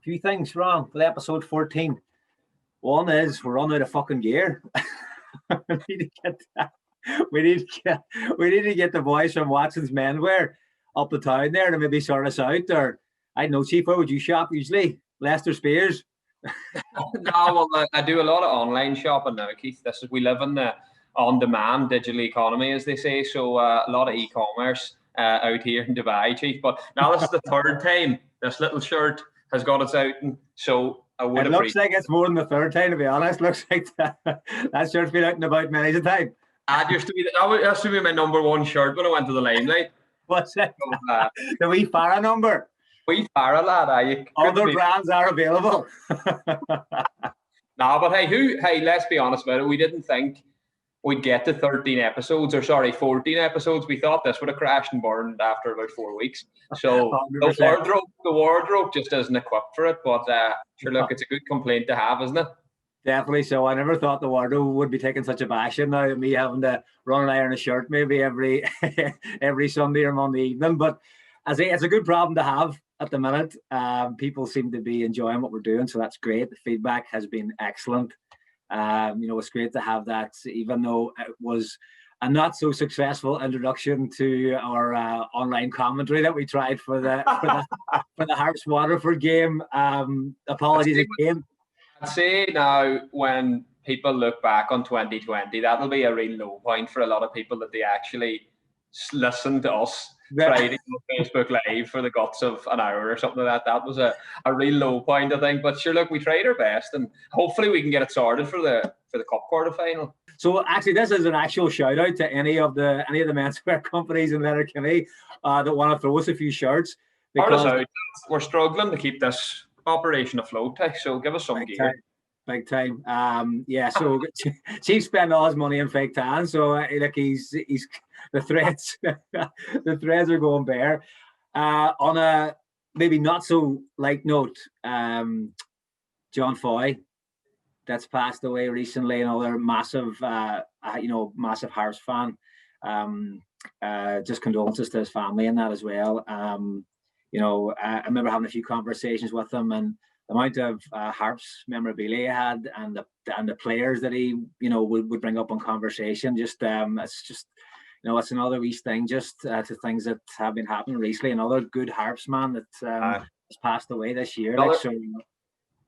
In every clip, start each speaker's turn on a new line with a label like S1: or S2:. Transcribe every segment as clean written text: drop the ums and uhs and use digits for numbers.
S1: few things wrong with episode 14. One is we're running out of fucking gear. we need to get that. We need to get the boys from Watson's Menwear up the town there to maybe sort us out. Or I don't know, Chief, where would you shop usually? Leicester Spears?
S2: No, well, I do a lot of online shopping now, Keith. We live in the on-demand digital economy, as they say. So a lot of e-commerce out here in Dubai, Chief. But now this is the third time this little shirt has got us out, and so I would.
S1: It looks like it's more than the third time, to be honest. Looks like that shirt's been out and about many a time.
S2: That used to be my number one shirt when I went to the Limelight.
S1: What's it? So, the wee Farah number.
S2: Wee Farah lad,
S1: other brands are available.
S2: Nah, but hey, let's be honest about it. We didn't think we'd get to 13 episodes, or 14 episodes. We thought this would have crashed and burned after about 4 weeks. So the wardrobe just isn't equipped for it. But sure, look, it's a good complaint to have, isn't it?
S1: Definitely. So I never thought the wardrobe would be taking such a bashing now, me having to run and iron a shirt maybe every Sunday or Monday evening. But it's a good problem to have at the minute. People seem to be enjoying what we're doing, so that's great. The feedback has been excellent. It's great to have that, even though it was a not so successful introduction to our online commentary that we tried for the Harps Waterford game. Apologies again.
S2: I'd say now, when people look back on 2020, that'll be a real low point for a lot of people, that they actually listen to us Friday on Facebook Live for the guts of an hour or something like that. That was a real low point, I think. But sure, look, we tried our best, and hopefully we can get it sorted for the cup quarter final.
S1: So actually, this is an actual shout out to any of the menswear companies in Letterkenny that want to throw us a few shirts.
S2: Because we're struggling to keep this operation afloat, so give us some gear.
S1: Big time. So Chief spent all his money in fake tan, so look, he's the threads are going bare. On a maybe not so light note, John Foy, that's passed away recently, another massive Harps fan. Just condolences to his family and that as well. I remember having a few conversations with him, and the amount of Harps memorabilia he had, and the players that he would bring up on conversation. It's another wee thing just to things that have been happening recently. Another good Harps man that has passed away this year.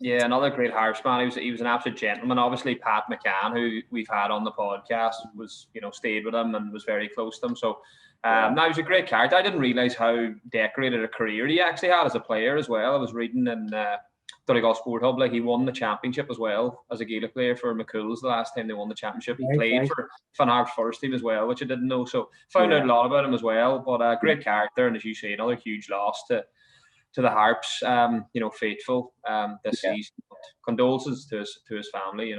S2: Another great Harps man. He was an absolute gentleman. Obviously, Pat McCann, who we've had on the podcast, was stayed with him and was very close to him. So. Now, he was a great character. I didn't realise how decorated a career he actually had as a player as well. I was reading in Donegal Sport Hub, he won the championship as well as a Gaelic player for McCool's the last time they won the championship. He played for Van Harp's first team as well, which I didn't know. So found out a lot about him as well. But a great character, and as you say, another huge loss to the Harps. Faithful this season. But condolences to his family.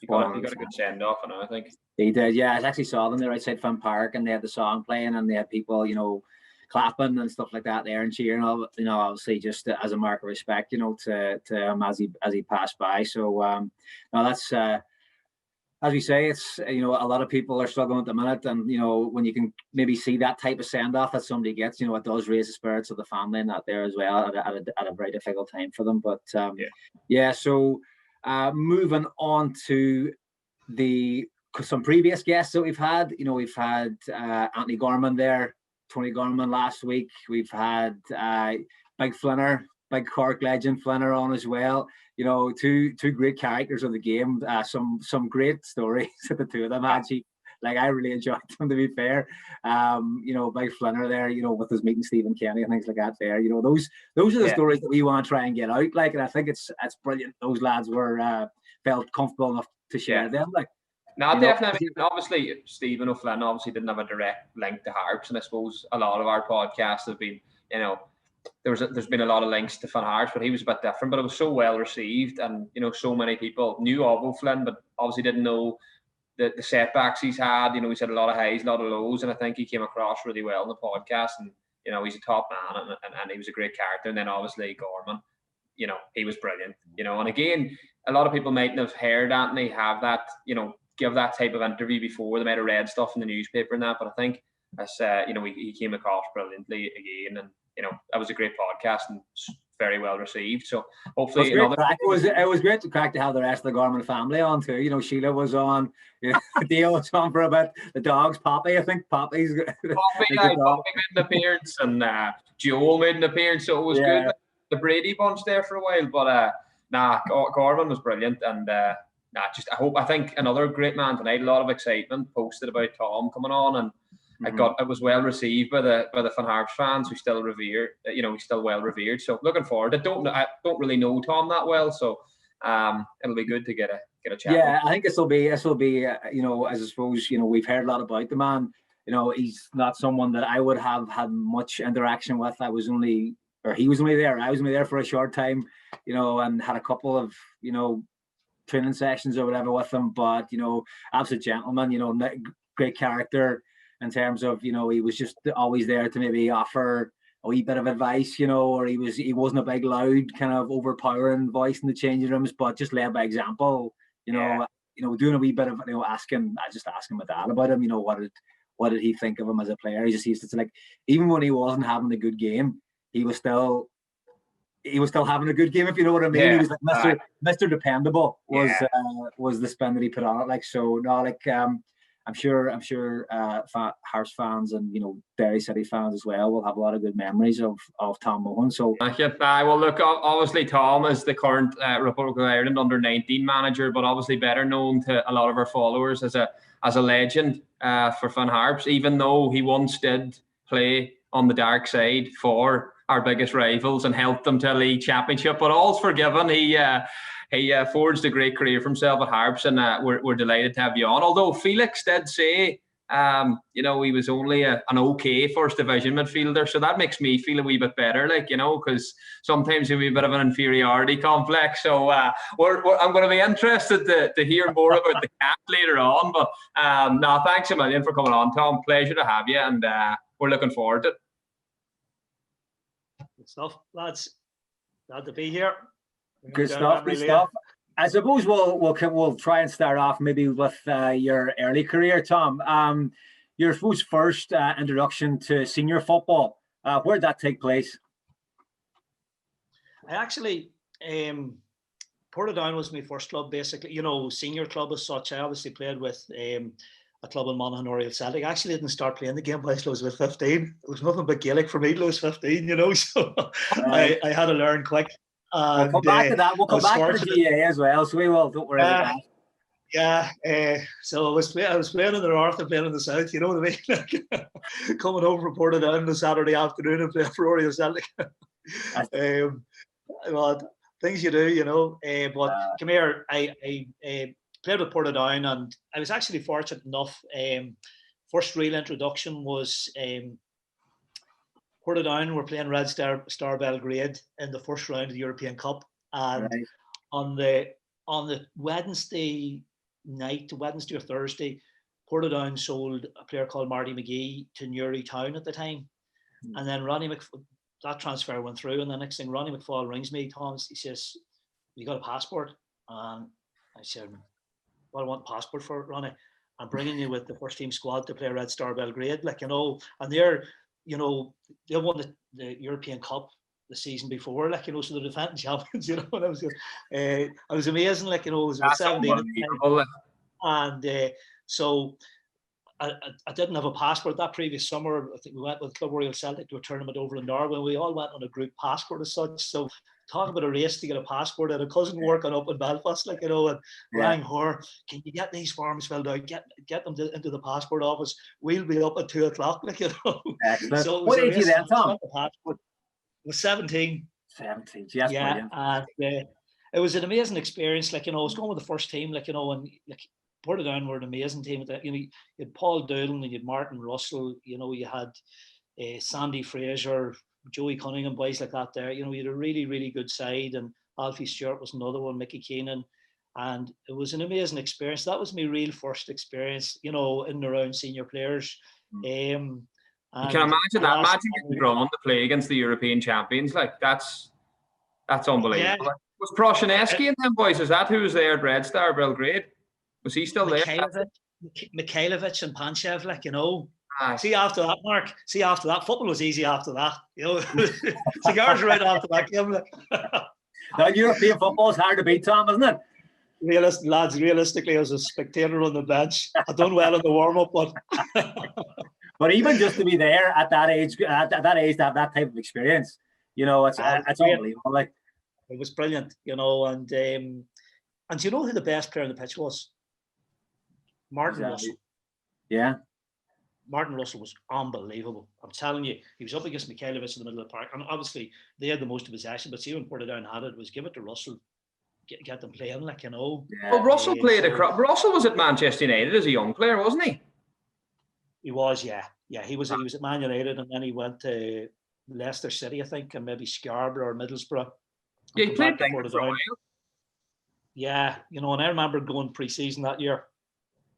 S2: He got a good send off, I think.
S1: He did, yeah. I actually saw them there outside Fun Park, and they had the song playing, and they had people, clapping and stuff like that there and cheering. Obviously just as a mark of respect, to him as he passed by. So that's as we say, it's a lot of people are struggling at the minute, and when you can maybe see that type of send off that somebody gets, it does raise the spirits of the family and that there as well at a very difficult time for them. But So moving on to some previous guests that we've had. We've had Anthony Gorman there, Tony Gorman last week. We've had Big Flinner, big Cork legend Flinner on as well. Two great characters of the game. Some great stories that the two of them had. I really enjoyed them, to be fair. Big Flinner there, with us meeting Stephen Kenny and things like that there. Those are the stories that we want to try and get out. And I think it's brilliant. Those lads were felt comfortable enough to share them.
S2: No, definitely. Obviously, Stephen O'Flynn didn't have a direct link to Harps, and I suppose a lot of our podcasts have been, there's been a lot of links to Van Harps, but he was a bit different. But it was so well received, and so many people knew of O'Flynn, but obviously didn't know the setbacks he's had. He's had a lot of highs, a lot of lows, and I think he came across really well in the podcast. And he's a top man, and he was a great character. And then obviously Gorman, he was brilliant. And again, a lot of people mightn't have heard Anthony have that, give that type of interview before. They might have read stuff in the newspaper and that, but I think as he came across brilliantly again, and that was a great podcast and very well received. So
S1: Well,
S2: hopefully
S1: it was great to crack to have the rest of the Gorman family on too. You know, Sheila was on, you know, Dio was on for a bit. The dogs, Poppy, I think Poppy
S2: made an appearance, and Joel made an appearance, so it was good. The Brady bunch there for a while, but Gorman was brilliant, and I think another great man tonight. A lot of excitement posted about Tom coming on, and it was well received by the Fun Harps fans, who still revere, he's still well revered. So looking forward. I don't really know Tom that well, so it'll be good to get a chat.
S1: Yeah, I think this will be as I suppose, we've heard a lot about the man. You know, he's not someone that I would have had much interaction with. He was only there. I was only there for a short time, and had a couple of, training sessions or whatever with him. But, absolute gentleman, great character in terms of, he was just always there to maybe offer a wee bit of advice, or he wasn't a big, loud, kind of overpowering voice in the changing rooms, but just led by example, doing a wee bit of, asking my dad about him, what did he think of him as a player? He just used to, like, even when he wasn't having a good game, he was still having a good game, if you know what I mean. He was like Mr. Dependable was the spin that he put on it. Like, so no, like I'm sure Harps fans and Derry City fans as well will have a lot of good memories of Tom Mohan. So
S2: well, look, obviously Tom is the current Republic of Ireland under-19 manager, but obviously better known to a lot of our followers as a legend for Fun Harps, even though he once did play on the dark side for our biggest rivals and helped them to a league championship. But all's forgiven. He forged a great career for himself at Harps, and we're delighted to have you on. Although Felix did say, he was only an okay first division midfielder, so that makes me feel a wee bit better, because sometimes you have a bit of an inferiority complex. So I'm going to be interested to hear more about the camp later on. But thanks a million for coming on, Tom. Pleasure to have you, and we're looking forward to it.
S3: Good stuff, lads. Glad to be here.
S1: Good stuff. I suppose we'll try and start off maybe with your early career, Tom. Your first introduction to senior football. Where did that take place?
S3: I actually, Portadown was my first club, basically. Senior club as such. I obviously played with a club in Monaghan, Newry Celtic. I actually didn't start playing the game until I was about 15. It was nothing but Gaelic for me till I was 15, so I had to learn quick.
S1: We'll come back to that. We'll come back to the GA as well, so we will. Don't worry about that.
S3: Yeah, so I was playing in the north and playing in the south, you know what I mean? Coming home from Portadown on a Saturday afternoon and playing for Oriel Celtic. Well, things you do, but come here, I played with Portadown, and I was actually fortunate enough. First real introduction was Portadown were playing Red Star Belgrade in the first round of the European Cup, and on the Wednesday night, Wednesday or Thursday, Portadown sold a player called Marty McGee to Newry Town at the time, and then Ronnie McFaul, that transfer went through, and the next thing Ronnie McFaul rings me, Tom, he says, "You got a passport?" And I said, "What do I want a passport for, Ronnie? I'm bringing you with the first team squad to play Red Star Belgrade, and they're, they won the European Cup the season before, so they're defending champions, and I was amazing, it was about 17, and so I didn't have a passport that previous summer. I think we went with Club Oriel Celtic to a tournament over in Norway. We all went on a group passport as such. So talk about a race to get a passport. I had a cousin working up in Belfast, and rang her, "Can you get these forms filled out? Get them into the passport office. We'll be up at 2 o'clock."
S1: Excellent.
S3: So
S1: what age are you then, Tom?
S3: I was 17.
S1: 17. Yes,
S3: yeah, and it was an amazing experience. I was going with the first team, and Portadown were an amazing team. You had Paul Doolin, and you had Martin Russell. You had Sandy Fraser, Joey Cunningham, boys like that. There, you had a really, really good side, and Alfie Stewart was another one, Mickey Keenan, and it was an amazing experience. That was my real first experience, in and around senior players.
S2: You can imagine that. Imagine getting drawn to play against the European champions. That's unbelievable. Yeah. Was Proshineski and them boys? Is that who was there at Red Star Belgrade? Was he still there?
S3: Mikhailovic and Panchev, See after that, Mark. See after that, football was easy after that. You know, cigars right after that game.
S1: Now, European football is hard to beat, Tom, isn't it?
S3: Realistically, as a spectator on the bench, I done well in the warm up, but
S1: but even just to be there at that age, to have that type of experience, you know, it's unbelievable. Like,
S3: it was brilliant, you know, and you know who the best player on the pitch was? Martin Russell.
S1: Yeah.
S3: Martin Russell was unbelievable. I'm telling you, he was up against Mikhailovic in the middle of the park, and obviously they had the most possession. But see, when Portadown had it, was give it to Russell, get them playing, like, you know.
S2: Yeah. Well, Russell played across. Russell was at Manchester United as a young player, wasn't he?
S3: He was, yeah. He was at Man United, and then he went to Leicester City, I think, and maybe Scarborough or Middlesbrough.
S2: Yeah, he played for
S3: Portadown. Yeah, you know, and I remember going pre-season that year.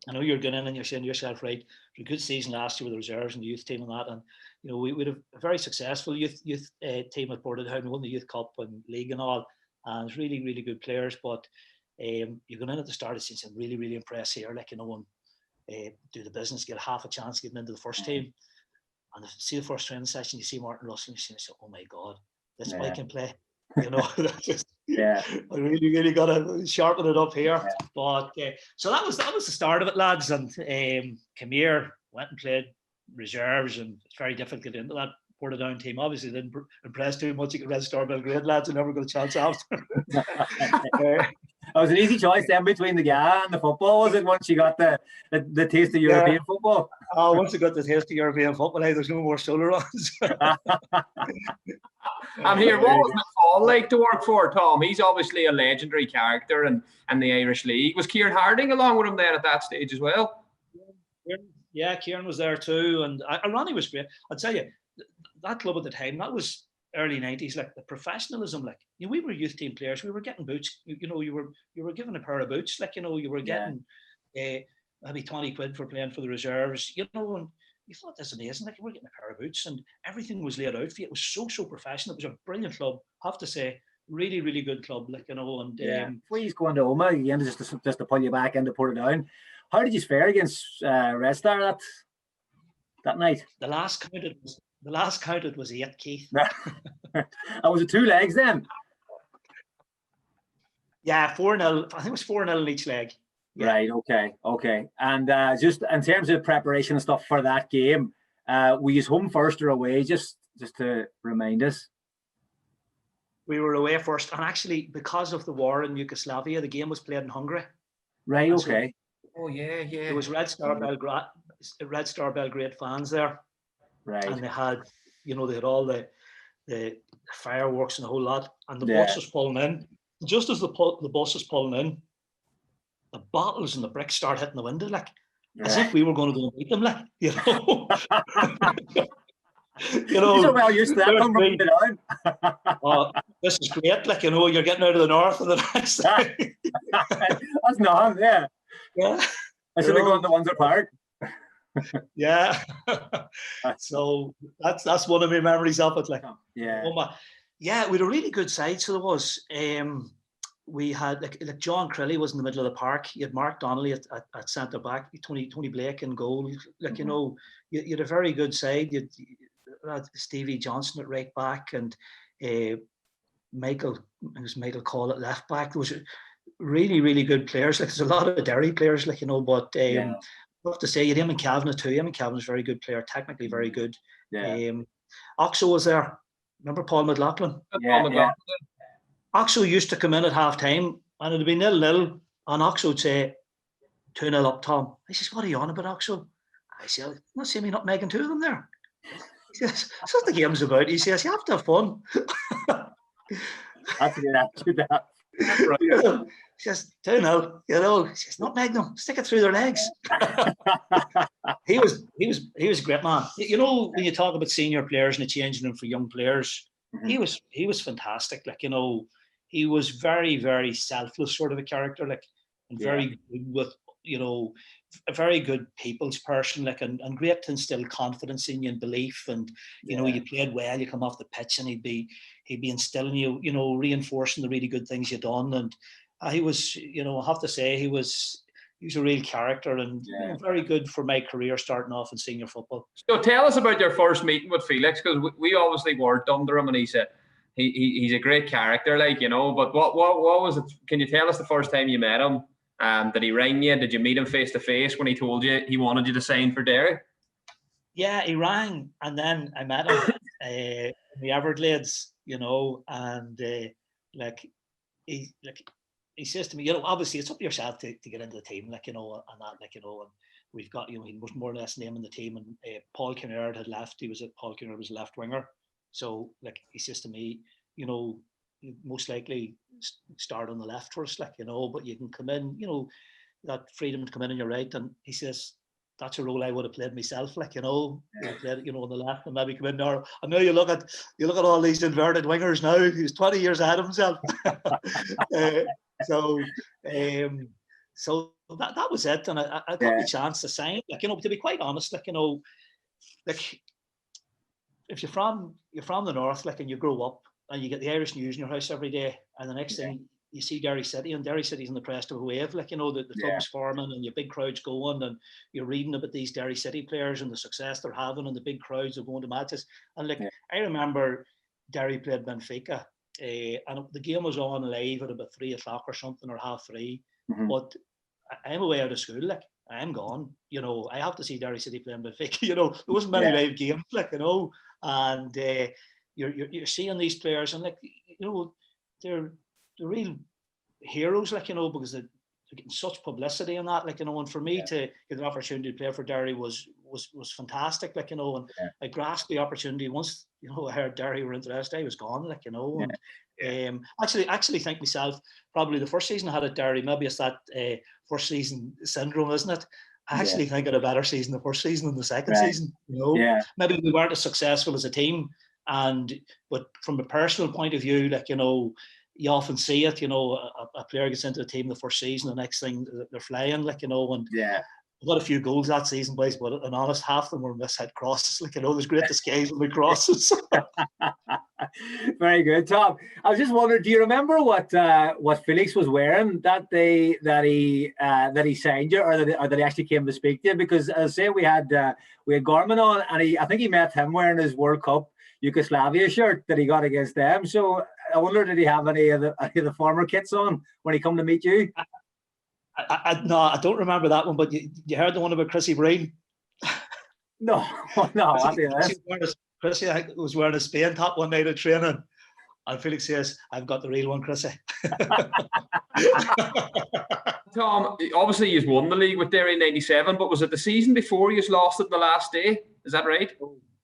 S3: I know you're going in and you're saying to yourself, right, it was a good season last year with the reserves and the youth team and that. And, you know, we had a very successful youth team at Portadown. We won the Youth Cup and League and all. And it's really, really good players. But you're going in at the start of the season, really, really impressed here, like, you know, and do the business, get half a chance getting into the first team. And see the first training session, you see Martin Russell, and you say, oh my God, this boy can play. You know, I really, really got to sharpen it up here. Yeah. But so that was the start of it, lads. And came here, went and played reserves, and it's very difficult to get into that Portadown team. Obviously, didn't impress too much. You could Red Star Belgrade lads, who never got a chance after.
S1: It was an easy choice then between the GA and the football, was it? Once you got the taste of European football.
S3: Oh, once you got the taste of European football, hey, there's no more solar runs.
S2: I'm here. What was McFaul like to work for, Tom? He's obviously a legendary character in the Irish League. Was Kieran Harding along with him then at that stage as well?
S3: Yeah, Kieran was there too, and Ronnie was great. I'll tell you, that club at the time, that was early 90s, like the professionalism, like, you know, we were youth team players, we were getting boots, you know, you were given a pair of boots, like, you know, you were getting maybe 20 quid for playing for the reserves, you know, and you thought that's amazing, like, we're getting a pair of boots and everything was laid out for you. It was so professional. It was a brilliant club, I have to say. Really, really good club, like, you know. And
S1: before you go into Omagh again, just to pull you back into Portadown, how did you fare against Red Star that night?
S3: The last counted was 8, Keith.
S1: Was it 2 legs then?
S3: Yeah, 4-0. I think it was 4-0 in each leg. Yeah.
S1: Right. Okay. And just in terms of preparation and stuff for that game, we use home first or away, just to remind us.
S3: We were away first, and actually, because of the war in Yugoslavia, the game was played in Hungary.
S1: Right. Okay.
S2: So,
S3: There was Red Star Belgrade fans there.
S1: Right.
S3: And they had all the fireworks and the whole lot. And the bus was pulling in. Just as the bus was pulling in, the bottles and the bricks start hitting the window, like, as if we were going to go and beat them, like, you know. You know,
S1: so well used to that.
S3: This is great, like, you know, you're getting out of the north and the next thing.
S1: That's not, yeah. I should have gone to Windsor Park.
S3: Yeah. So that's one of my memories of it, like.
S1: Yeah.
S3: We had a really good side. So there was we had like John Crilly was in the middle of the park. You had Mark Donnelly at centre back, Tony Blake in goal. Like, you know, you had a very good side. You had Stevie Johnson at right back, and Michael Call at left back. There was really, really good players. Like, there's a lot of Derry players, like, you know, but I have to say, you had Eamon Kavanagh too. Eamon Kavanagh's a very good player, technically very good. Oxo was there. Remember Paul McLaughlin?
S1: Yeah.
S3: Oxo used to come in at half time and it'd be 0-0, and Oxo would say 2-0 up, Tom. I says, what are you on about, Oxo? I said, I'm not seeing me not making 2 of them there. He says, that's what the game's about. He says, you have to have fun.
S1: That's a good attitude.
S3: He says, 2-0, you know. He says, not make them, stick it through their legs. He was a great man. You know, when you talk about senior players and the changing them for young players, he was fantastic. Like, you know, he was very, very selfless sort of a character, like, and very good with, you know, a very good people's person, like, and great to instill confidence in you and belief. And you know, you played well, you come off the pitch, and he'd be instilling you, you know, reinforcing the really good things you'd done. And he was, you know, I have to say, he was he's a real character, and very good for my career starting off in senior football.
S2: So tell us about your first meeting with Felix, because we obviously worked under him, and he's a great character, like, you know. But what was it? Can you tell us the first time you met him? Did he ring you? Did you meet him face to face when he told you he wanted you to sign for Derry?
S3: Yeah, he rang, and then I met him in the Everglades, you know, and he says to me, you know, obviously it's up to yourself to get into the team, like, you know, and that, like, you know, and we've got, you know, he was more or less naming the team, and Paul Kinnaird had left. Paul Kinnaird was a left winger, so like he says to me, you know, you most likely start on the left for us, like, you know, but you can come in, you know, that freedom to come in on your right. And he says, that's a role I would have played myself, like, you know, played, you know, on the left and maybe come in there. I know you look at all these inverted wingers now. He's 20 years ahead of himself. So that was it, and I got the chance to sign. Like, you know, to be quite honest, like, you know, like if you're from the north, like, and you grow up and you get the Irish news in your house every day, and the next thing you see Derry City, and Derry City's in the crest of a wave, like, you know, the club's forming and your big crowds going, and you're reading about these Derry City players and the success they're having, and the big crowds are going to matches. And like, I remember Derry played Benfica, and the game was on live at about 3 o'clock or something, or 3:30. But I'm away out of school, like, I'm gone. You know, I have to see Derry City playing Benfica. You know, there wasn't many live games, like, you know, and you're seeing these players, and like, you know, they're real heroes, like, you know, because they're getting such publicity and that, like, you know. And for me to get an opportunity to play for Derry was fantastic, like, you know. And I grasped the opportunity once, you know, I heard Derry were interested. I was gone, like, you know. And actually think myself, probably the first season I had at Derry, maybe it's that first season syndrome, isn't it? I actually think I had a better season the first season than the second season, you know. Maybe we weren't as successful as a team, but from a personal point of view, like, you know, you often see it, you know, a player gets into the team the first season, the next thing they're flying, like, you know. And we got a few goals that season, boys, but an honest, half of them were mishead crosses, like, you know. There's great disguise on the crosses.
S1: Very good, Tom. I was just wondering, do you remember what Felix was wearing that day that he signed you, or that he actually came to speak to you? Because as I say, we had Gorman on, and I think he met him wearing his World Cup Yugoslavia shirt that he got against them. So I wonder, did he have any of the former kits on when he come to meet you?
S3: No, I don't remember that one, but you heard the one about Chrissy Breen?
S1: No.
S3: Chrissy was wearing a Spain top one night at training, and Felix says, "I've got the real one, Chrissy."
S2: Tom, obviously you've won the league with Derry in '97, but was it the season before you lost it the last day? Is that right?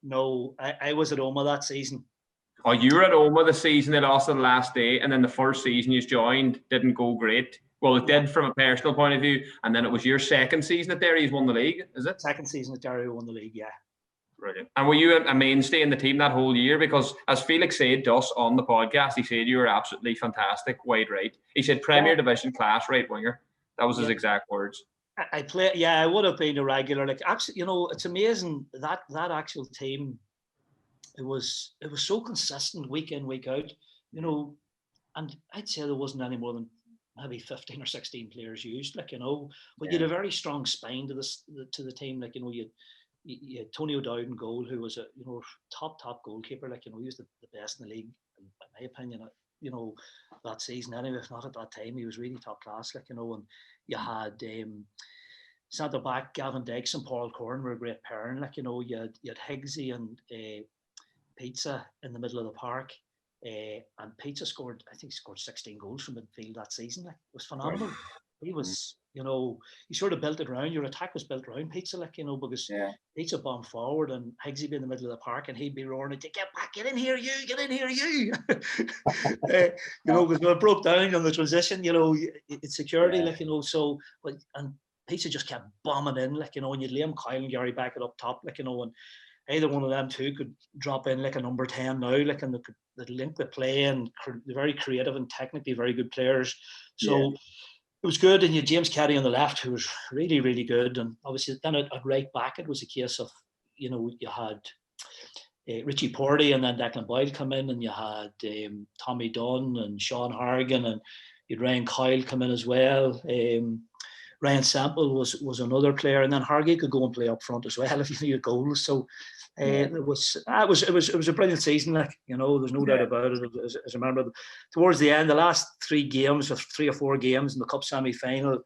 S3: No, I was at Omagh that season.
S2: Oh, you were at Omagh the season they lost it the last day, and then the first season you joined didn't go great. Well, it did from a personal point of view, and then it was your second season at Derry, you won the league, is it?
S3: Second season at Derry, won the league, yeah.
S2: Brilliant. And were you a mainstay in the team that whole year? Because as Felix said to us on the podcast, he said you were absolutely fantastic, wide right. He said Premier Division class right winger. That was his exact words.
S3: I would have been a regular. Like, actually, you know, it's amazing that actual team. It was so consistent week in, week out, you know, and I'd say there wasn't any more than maybe 15 or 16 players used, like, you know, but you had a very strong spine to the team, like, you know. You had Tony O'Dowd in goal, who was a, you know, top goalkeeper, like, you know. He was the best in the league, in my opinion, you know, that season anyway, if not at that time. He was really top class, like, you know. And you had centre back Gavin Dykes and Paul Corn were a great pairing, like, you know. You had Higgsy and Pizza in the middle of the park, and Pizza scored 16 goals from midfield that season. Like, it was phenomenal. He was, you know, you sort of built it around, your attack was built around Pizza, like, you know, because Pizza bombed forward and Higgsy be in the middle of the park, and he'd be roaring at you, get back, get in here, you. You know, because when it broke down on the transition, you know, it's security, like, you know. So, and Pizza just kept bombing in, like, you know, and you'd Liam Kyle and Gary back it up top, like, you know. And either one of them two could drop in like a number 10 now, like, and they'd link the play, and they're very creative and technically very good players. So it was good. And you had James Caddy on the left, who was really, really good. And obviously then at right back, it was a case of, you know, you had Richie Porty and then Declan Boyle come in, and you had Tommy Dunn and Sean Hargan, and you'd Ryan Kyle come in as well. Ryan Sample was another player, and then Hargey could go and play up front as well if you needed goals. So it was a brilliant season. Like, you know, there's no doubt about it. As I remember, towards the end, the last 3 or 4 games in the cup semi-final,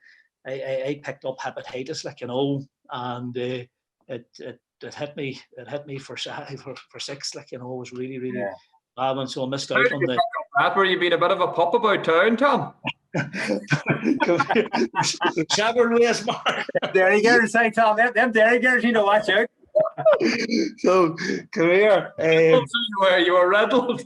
S3: I picked up hepatitis, like, you know, and it hit me. It hit me for 6, like, you know. It was really bad one, so I missed out on the.
S2: Were you being a bit of a pup about town, Tom?
S3: Whichever way is Mark.
S1: Derry girls, say Tom, them Derry girls, you know, watch out.
S3: So come here.
S2: You were rattled.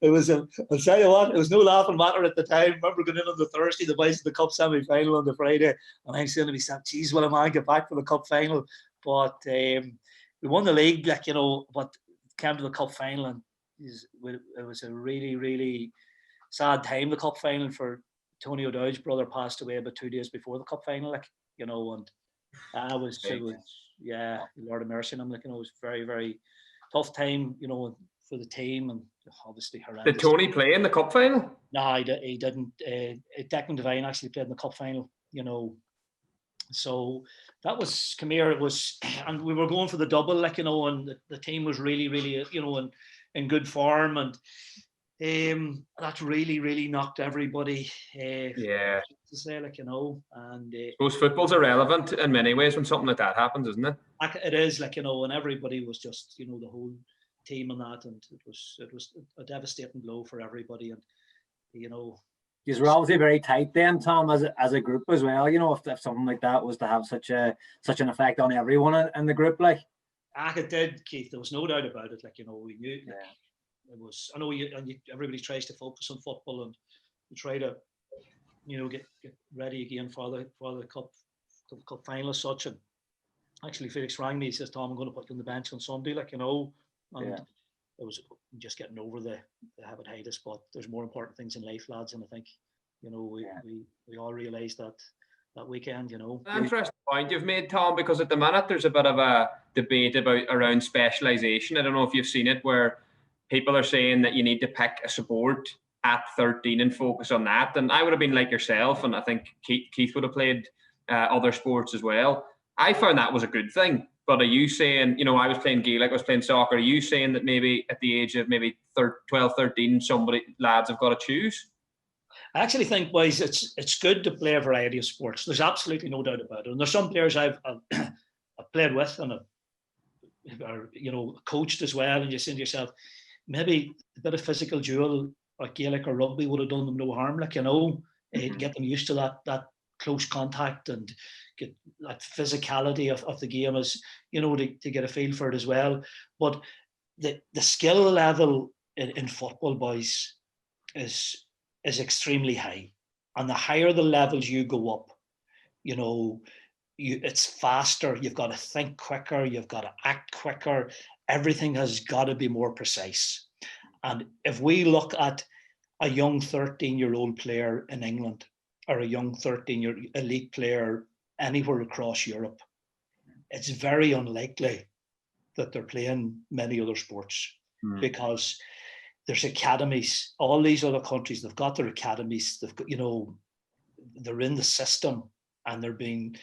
S3: It was I'll tell you what, it was no laughing matter at the time. I remember going in on the Thursday, the boys in the cup semi-final on the Friday, and I'm saying to myself, geez, will I get back for the cup final? But we won the league, like, you know, but came to the cup final, and it was a really, really sad time, the cup final, for Tony O'Dowd's brother passed away about 2 days before the cup final, like, you know, and it was Lord of mercy. And I'm like, you know, it was very, very tough time, you know, for the team, and obviously horrendous.
S2: Did Tony play in the cup final?
S3: No, he didn't. Declan Devine actually played in the cup final, you know. So that was, come here, it was, and we were going for the double, like, you know, and the team was really, really, you know, in good form, and that really, really knocked everybody. To say, like, you know, and
S2: those football's irrelevant in many ways when something like that happens, isn't it?
S3: It is, like, you know, and everybody was just, you know, the whole team and that, and it was a devastating blow for everybody, and you know.
S1: You were obviously very tight then, Tom, as a group as well. You know, if something like that was to have such an effect on everyone in the group, like.
S3: It did, Keith. There was no doubt about it. Like, you know, we knew. Like, it was. I know everybody tries to focus on football, and you try to, you know, get ready again for the cup final as such. And actually, Felix rang me. He says, "Tom, I'm going to put you on the bench on Sunday." Like, you know, and it was just getting over the hepatitis. But there's more important things in life, lads, and I think, you know, we all realised that weekend, you know.
S2: Interesting point you've made, Tom, because at the minute there's a bit of a debate around specialization. I don't know if you've seen it, where people are saying that you need to pick a sport at 13 and focus on that. And I would have been like yourself, and I think Keith would have played other sports as well. I found that was a good thing. But are you saying, you know, I was playing Gaelic, I was playing soccer, are you saying that maybe at the age of maybe 12, 13, lads have got to choose?
S3: I actually think, boys, it's good to play a variety of sports. There's absolutely no doubt about it. And there's some players I've played with and are, you know, coached as well. And you say to yourself, maybe a bit of physical duel like Gaelic or rugby would have done them no harm. Like, you know, get them used to that close contact and get that physicality of the game, as, you know, to get a feel for it as well. But the skill level in football, boys, is extremely high, and the higher the levels you go up, you know, it's faster. You've got to think quicker. You've got to act quicker. Everything has got to be more precise. And if we look at a young 13-year-old player in England, or a young 13-year elite player anywhere across Europe, it's very unlikely that they're playing many other sports, because there's academies. All these other countries, they've got their academies. They've got, you know, they're in the system, and they're being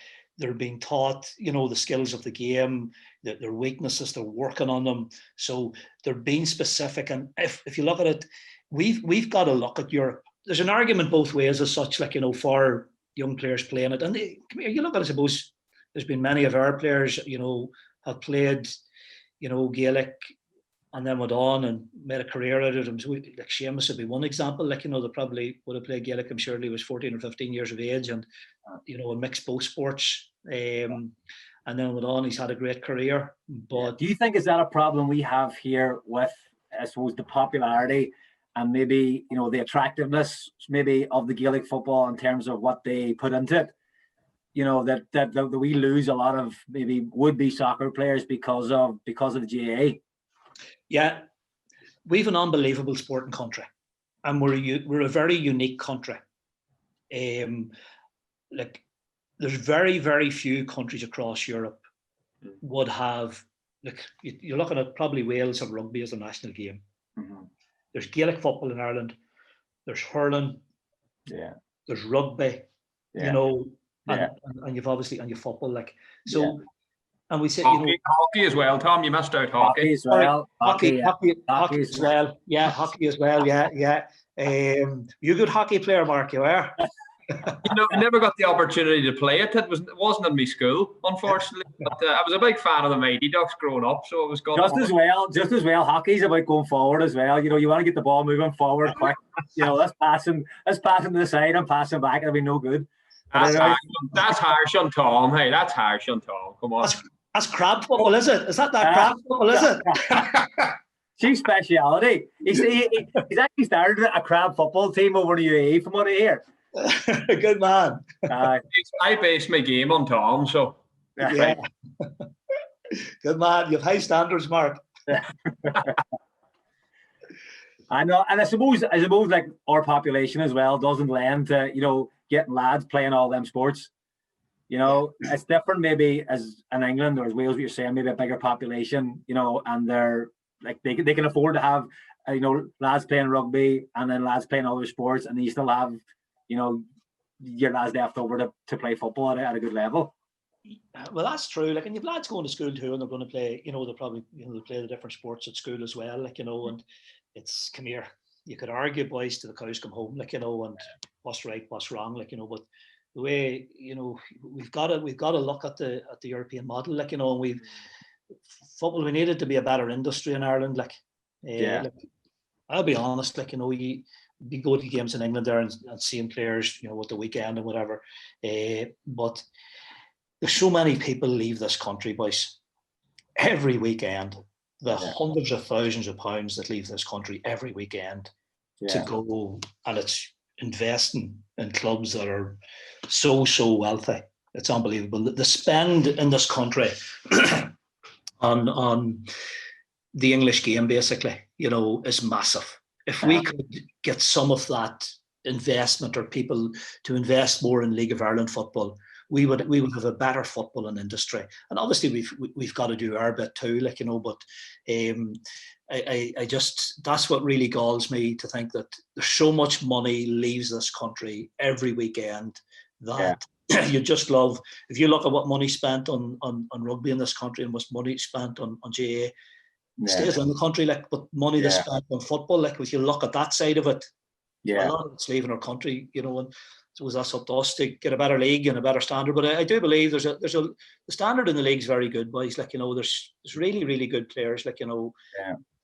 S3: taught, you know, the skills of the game, their weaknesses. They're working on them, so they're being specific. And if you look at it, we've got to look at Europe. There's an argument both ways as such, like, you know, for young players playing it. And you look at it, I suppose there's been many of our players, you know, have played, you know, Gaelic, and then went on and made a career out of it. Like Seamus would be one example. Like, you know, they probably would have played Gaelic, I'm sure he was 14 or 15 years of age, and, you know, mixed both sports. And then went on, he's had a great career. But
S1: do you think, is that a problem we have here with, I suppose, the popularity and maybe, you know, the attractiveness maybe of the Gaelic football in terms of what they put into it? You know, that we lose a lot of maybe would-be soccer players because of the GAA.
S3: Yeah, we've an unbelievable sporting country, and we're a very unique country. Like, there's very, very few countries across Europe would have, like, you're looking at probably Wales have rugby as a national game. There's Gaelic football in Ireland. There's hurling. There's rugby. you know,
S1: Yeah.
S3: and you've obviously, and your football, like, so, and we said,
S2: hockey as well, Tom, you missed out hockey.
S1: Hockey as well.
S3: Hockey as well. Yeah, hockey as well. Yeah. You a good hockey player, Mark, you are?
S2: I never got the opportunity to play it. It wasn't in my school, unfortunately. But I was a big fan of the Mighty Ducks growing up, so it was good.
S1: Just as well. Hockey's about going forward as well. You know, you want to get the ball moving forward quick. You know, that's passing to the side and passing back. It'll be no good.
S2: That's harsh on Tom. Hey, that's harsh on Tom. Come on.
S3: That's crab football, is it? Is that crab football, is it?
S1: Chief speciality. He's actually started a crab football team over in the UAE, from what I hear.
S3: Good man.
S2: I base my game on Tom, so
S3: yeah. Good man. You have high standards, Mark.
S1: I know, and I suppose like our population as well doesn't lend to, you know, getting lads playing all them sports. You know, it's different maybe as in England or as Wales, what you're saying, maybe a bigger population, you know, and they're like they can afford to have, you know, lads playing rugby and then lads playing other sports, and then you still have, you know, your lads left over to play football at a good level.
S3: Well, that's true. Like, and you've lads going to school too, and they're going to play, you know, they'll probably, you know, they'll play the different sports at school as well, like, you know, and it's, come here, you could argue, boys, to the cows come home, like, you know, and what's right, what's wrong, like, you know, but the way, you know, we've got to look at the European model, like, you know, and football, we needed to be a better industry in Ireland, like, like, I'll be honest, like, you know, you go to games in England there and seeing players, you know, at the weekend and whatever, but there's so many people leave this country, boys, every weekend. The hundreds of thousands of pounds that leave this country every weekend to go, and it's investing in clubs that are so wealthy. It's unbelievable. The spend in this country on the English game, basically, you know, is massive. If we could get some of that investment, or people to invest more in League of Ireland football, we would have a better football and industry. And obviously we've got to do our bit too, like, you know, but I just, that's what really galls me, to think that there's so much money leaves this country every weekend that you just love. If you look at what money spent on rugby in this country and what's money spent on GA, stays in the country, like, but money that's spent on football, like, if you look at that side of it, a lot of it's leaving our country, you know, and so that's up to us to get a better league and a better standard. But I do believe the standard in the league's very good, boys. Like, you know, there's really, really good players. Like, you know,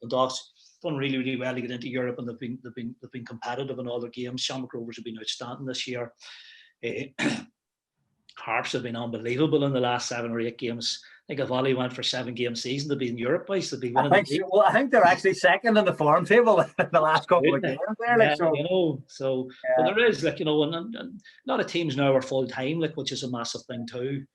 S3: the Dogs done really, really well to get into Europe, and they've been competitive in all their games. Shamrock Rovers have been outstanding this year. Harps have been unbelievable in the last 7 or 8 games. I think if Ollie went for 7-game season, they'd be in Europe, boys. They'd be winning.
S1: I think they're actually second in the form table in the last couple of games there. Like, so,
S3: you know, so but there is, like, you know, and a lot of teams now are full time, like, which is a massive thing too.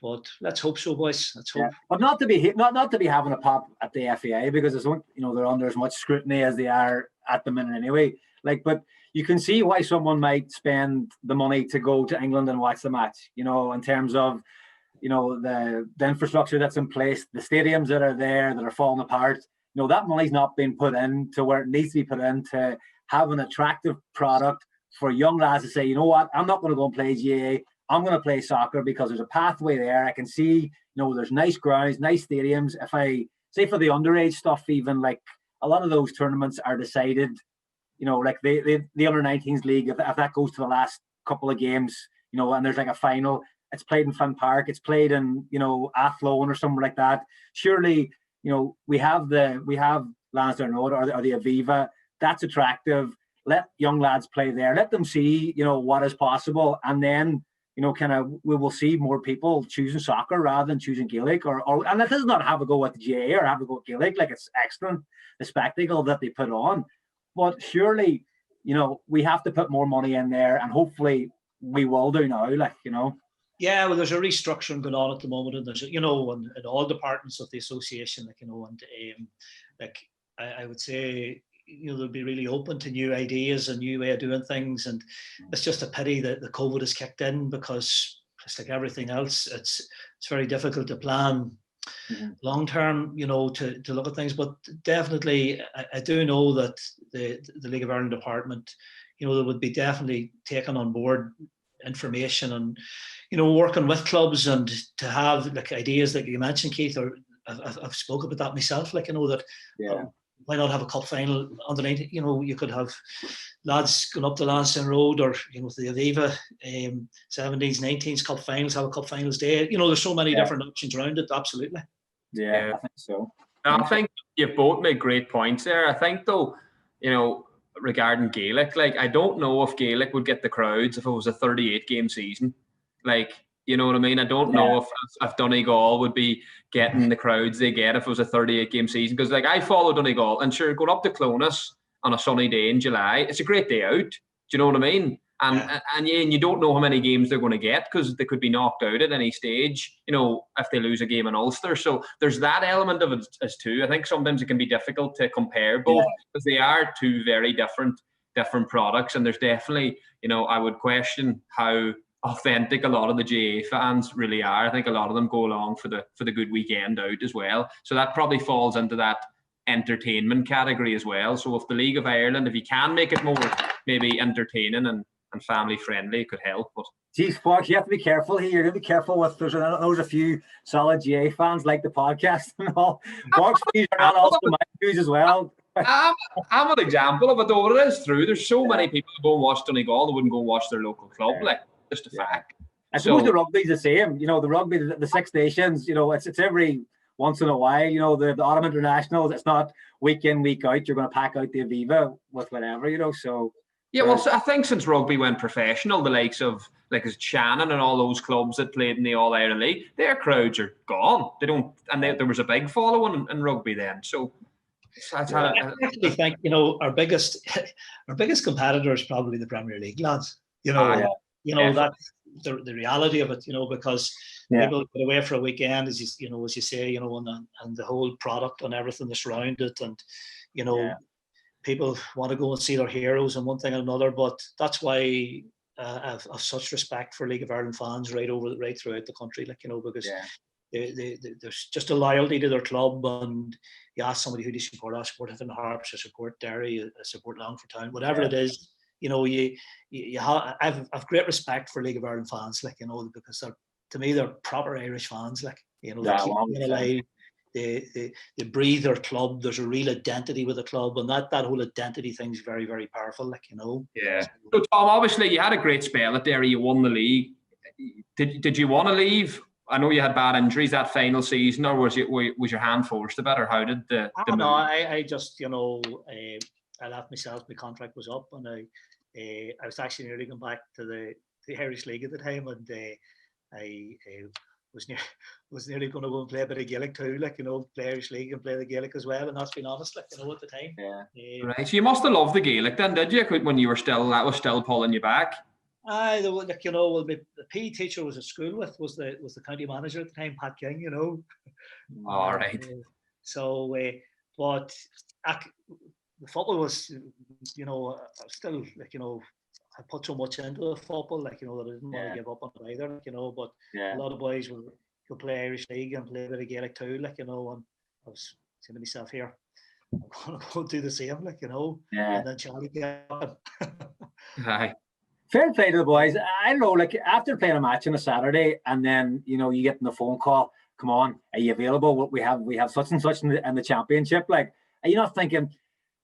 S3: But let's hope so, boys. Let's hope.
S1: But not to be having a pop at the FAI, because it's, you know, they're under as much scrutiny as they are at the minute anyway. Like, but you can see why someone might spend the money to go to England and watch the match, you know, in terms of, you know, the infrastructure that's in place, the stadiums that are there that are falling apart. You know, that money's not being put in to where it needs to be put in to have an attractive product for young lads to say, you know what, I'm not going to go and play GA. I'm going to play soccer because there's a pathway there. I can see, you know, there's nice grounds, nice stadiums. If I say for the underage stuff, even, like, a lot of those tournaments are decided, you know, like the under-19s league, if that goes to the last couple of games, you know, and there's like a final, it's played in Finn Park, it's played in, you know, Athlone or somewhere like that. Surely, you know, we have Lansdowne Road or the Aviva. That's attractive. Let young lads play there. Let them see, you know, what is possible, and then, you know, kind of, we will see more people choosing soccer rather than choosing Gaelic, and that does not have a go at the GA or have a go at Gaelic. Like, it's excellent, the spectacle that they put on. But surely, you know, we have to put more money in there, and hopefully we will do now, like, you know.
S3: Yeah, well, there's a restructuring going on at the moment, and there's, you know, in all departments of the association, like, you know, and like, I would say, you know, they'll be really open to new ideas and new way of doing things, and it's just a pity that the COVID has kicked in, because it's like everything else, it's very difficult to plan long term, you know, to look at things. But definitely, I do know that the League of Ireland department, you know, they would be definitely taken on board information and, working with clubs and to have like ideas like you mentioned, Keith, or I've spoken about that myself, like, that why not have a cup final underneath? You could have lads going up the Lansdowne Road or, the Aviva 17s, 19s cup finals, have a cup finals day. There's so many different options around it. Absolutely.
S1: Yeah, I think so.
S2: I think you've both made great points there. I think though, regarding Gaelic, like, I don't know if Gaelic would get the crowds if it was a 38 game season. Like, you know what I mean? I don't know if Donegal would be getting the crowds they get if it was a 38 game season. Because, like, I follow Donegal, and sure, going up to Clonus on a sunny day in July, it's a great day out. Do you know what I mean? And you don't know how many games they're going to get because they could be knocked out at any stage, if they lose a game in Ulster. So there's that element of it as too. I think sometimes it can be difficult to compare both because they are two very different products. And there's definitely, I would question how authentic a lot of the GA fans really are. I think a lot of them go along for the good weekend out as well. So that probably falls into that entertainment category as well. So if the League of Ireland, if you can make it more maybe entertaining and family friendly, it could help. But
S1: geez, Fox, you have to be careful here. You're going to be careful with there's a few solid GA fans like the podcast and all. Fox views are not also my views as well.
S2: I'm an example of it though. It is true. There's so many people who go and watch Donegal that wouldn't go and watch their local club. Like, just a fact.
S1: I suppose the rugby's the same. The rugby, the Six Nations, it's every once in a while. The Autumn Internationals, it's not week in, week out. You're going to pack out the Aviva with whatever, so.
S2: Yeah, well, so I think since rugby went professional, the likes of Shannon and all those clubs that played in the All Ireland League, their crowds are gone. They don't, and there was a big following in rugby then. So I
S3: actually think our biggest competitor is probably the Premier League lads. That's the reality of it. Because people get away for a weekend, as you say, and the whole product and everything that's around it, and people want to go and see their heroes and one thing and another, but that's why I've such respect for League of Ireland fans right throughout the country, because there's just a loyalty to their club, and you ask somebody who do you support. I support the Harps, I support Derry, I support Longford Town, whatever it is. I've great respect for League of Ireland fans, because to me they're proper Irish fans, they keep it alive. They breathe their club. There's a real identity with the club, and that whole identity thing is very, very powerful.
S2: Yeah. So Tom, obviously you had a great spell at Derry. You won the league. Did you want to leave? I know you had bad injuries that final season, or was your hand forced a bit, or how did the
S3: no, I just I left myself. My contract was up, and I was actually nearly going back to the Irish League at the time, and I was nearly going to go and play a bit of Gaelic too, play Irish League and play the Gaelic as well, and that's been honest, at the time.
S2: Right. So you must have loved the Gaelic then, did you? When you were that was still pulling you back.
S3: The PE teacher was at school with was the county manager at the time, Pat King.
S2: All right.
S3: But the football was, still I put so much into the football, that I didn't want to give up on it either, but a lot of boys could play Irish League and play a bit of Gaelic too, and I was saying to myself here, I'm going to go do the same, and then Charlie got
S2: Aye.
S1: Fair play to the boys. I don't know, after playing a match on a Saturday, and then, you get the phone call, come on, are you available? We have such and such in the championship. Are you not thinking,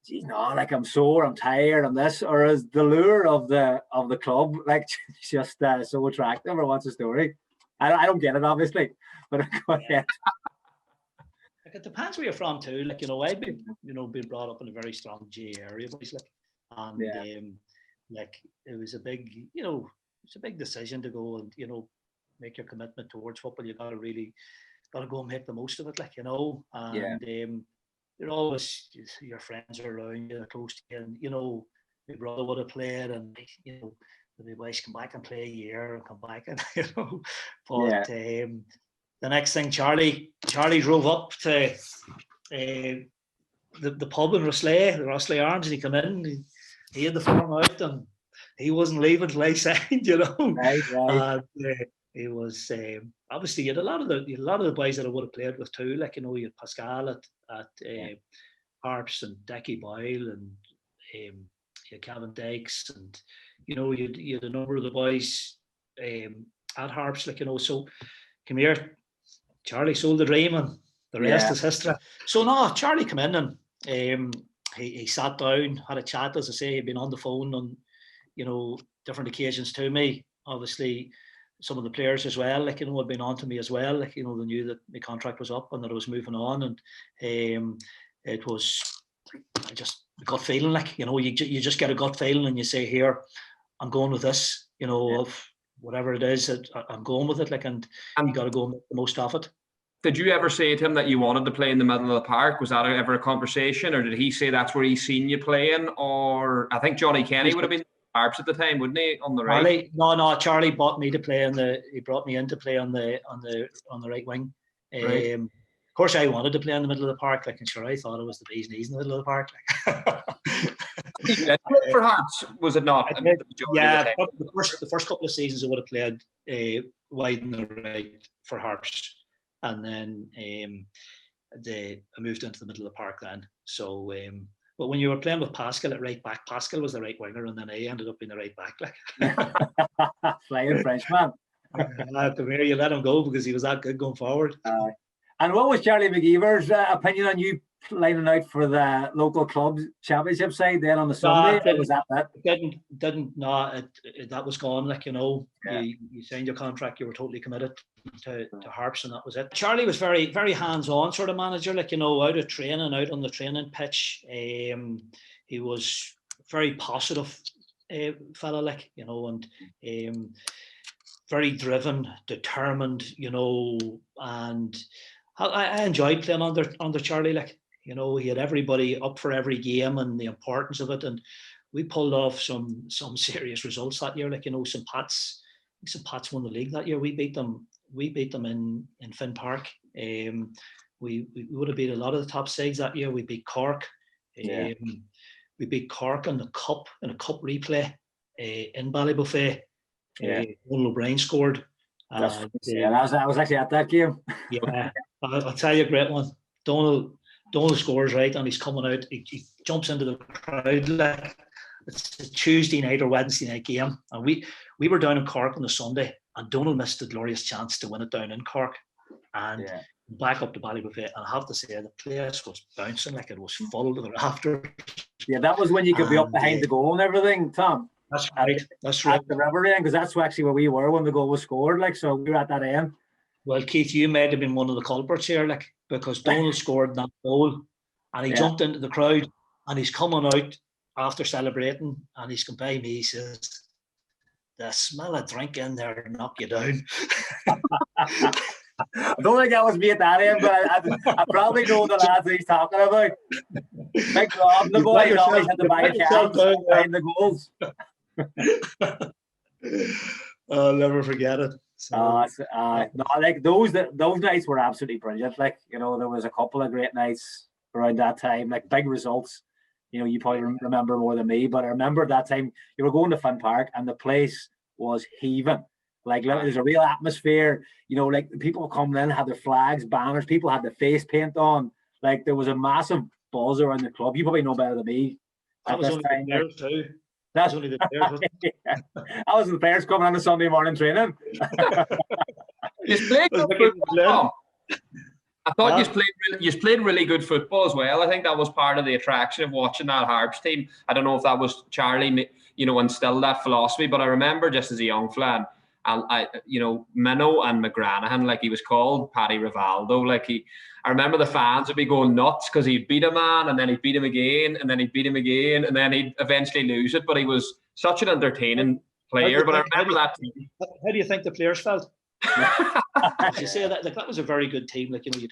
S1: geez, no, I'm sore, I'm tired, I'm this, or is the lure of the club just so attractive, or what's the story? I don't get it, obviously, but go ahead.
S3: It depends where you're from too. I've been been brought up in a very strong GA area, and it was a big it's a big decision to go and make your commitment towards football. You got to go and make the most of it, and you're always, your friends are around you, they're close to you, and my brother would have played, and the boys come back and play a year and come back, and but the next thing, Charlie drove up to the pub in Rosslea, the Rosslea Arms, and he come in, he had the form out, and he wasn't leaving till I signed,
S1: Right.
S3: It was obviously you had a lot of the boys that I would have played with too, you had Pascal at Harps, and Decky Boyle, and you had Kevin Dykes, and you had a number of the boys at Harps, like, you know. So come here, Charlie sold the dream, and the rest is history. So no, Charlie came in and he sat down, had a chat. As I say, he'd been on the phone on, you know, different occasions to me. Obviously, some of the players as well, like, you know, had been on to me as well. Like, you know, they knew that my contract was up and that I was moving on, and it was just a gut feeling, like, you know, you just get a gut feeling and you say, here, I'm going with this, you know, of whatever it is, I'm going with it, like, and you got to go and make the most of it.
S2: Did you ever say to him that you wanted to play in the middle of the park? Was that ever a conversation, or did he say that's where he's seen you playing? Or I think Johnny Kenny would have been Harps at the time, wouldn't he? On the right.
S3: Charlie bought me to play he brought me in to play on the right wing.
S2: Right.
S3: Of course, I wanted to play in the middle of the park, like, and sure, I thought it was the bee's knees in the middle of the park.
S2: Like. For Harps, was it not?
S3: Yeah, the first couple of seasons I would have played wide in the right for Harps, and then I moved into the middle of the park then. So, but when you were playing with Pascal at right back, Pascal was the right winger, and then I ended up being the right back. Like,
S1: flying Frenchman.
S3: Come here, you let him go because he was that good going forward.
S1: And what was Charlie McGeever's opinion on you lining out for the local club championship side then on the Sunday? Was that it?
S3: That was gone. Like, you know, you signed your contract, you were totally committed to Harps, and that was it. Charlie was very, very hands-on sort of manager, like, you know, out of training, out on the training pitch. He was very positive fella, like, you know, and very driven, determined, you know, and I enjoyed playing under Charlie, like, you know, he had everybody up for every game and the importance of it, and we pulled off some serious results that year, like, you know, some Pats won the league that year. We beat them in Finn Park. We would have beat a lot of the top sides that year. We beat Cork. We beat Cork in a cup replay in Ballybuffet. Donald O'Brien scored.
S1: I was actually at that game.
S3: Yeah, I'll tell you a great one. Donald scores, right, and he's coming out. He jumps into the crowd. Like, it's a Tuesday night or Wednesday night game, and we were down in Cork on the Sunday, and Donald missed a glorious chance to win it down in Cork, and back up to Ballybuffet. And I have to say, the place was bouncing, like, it was full to the rafters.
S1: Yeah, that was when you could be up behind the goal and everything, Tom.
S3: That's right. That's right.
S1: At the river end, because that's actually where we were when the goal was scored. Like, so we were at that end.
S3: Well, Keith, you might have been one of the culprits here, like, because Donald scored that goal, and he jumped into the crowd, and he's coming out after celebrating, and he's come by me. He says, "The smell of drink in there knock you down."
S1: I don't think that was me at that end, but I probably know the lads he's talking about. Big Rob, the boy, he always had to buy cans behind the goals.
S3: I'll never forget it.
S1: So. No, like those nights were absolutely brilliant. Like, you know, there was a couple of great nights around that time, like big results. You know, you probably remember more than me, but I remember that time you were going to Finn Park and the place was heaving. Like, there's a real atmosphere. You know, like people coming in had their flags, banners. People had the face paint on. Like, there was a massive buzz around the club. You probably know better than me.
S3: That was only the players too.
S1: That's only the players. I was the players coming on the Sunday morning training.
S2: I thought you played really good football as well. I think that was part of the attraction of watching that Harps team. I don't know if that was Charlie, you know, instilled that philosophy, but I remember just as a young fella, and you know, Minnow and McGranahan, like he was called, Paddy Rivaldo, like I remember the fans would be going nuts because he'd beat a man and then he'd beat him again and then he'd beat him again and then he'd eventually lose it. But he was such an entertaining player. But I remember that team.
S3: How do you think the players felt? You say that, like, that was a very good team. Like, you know,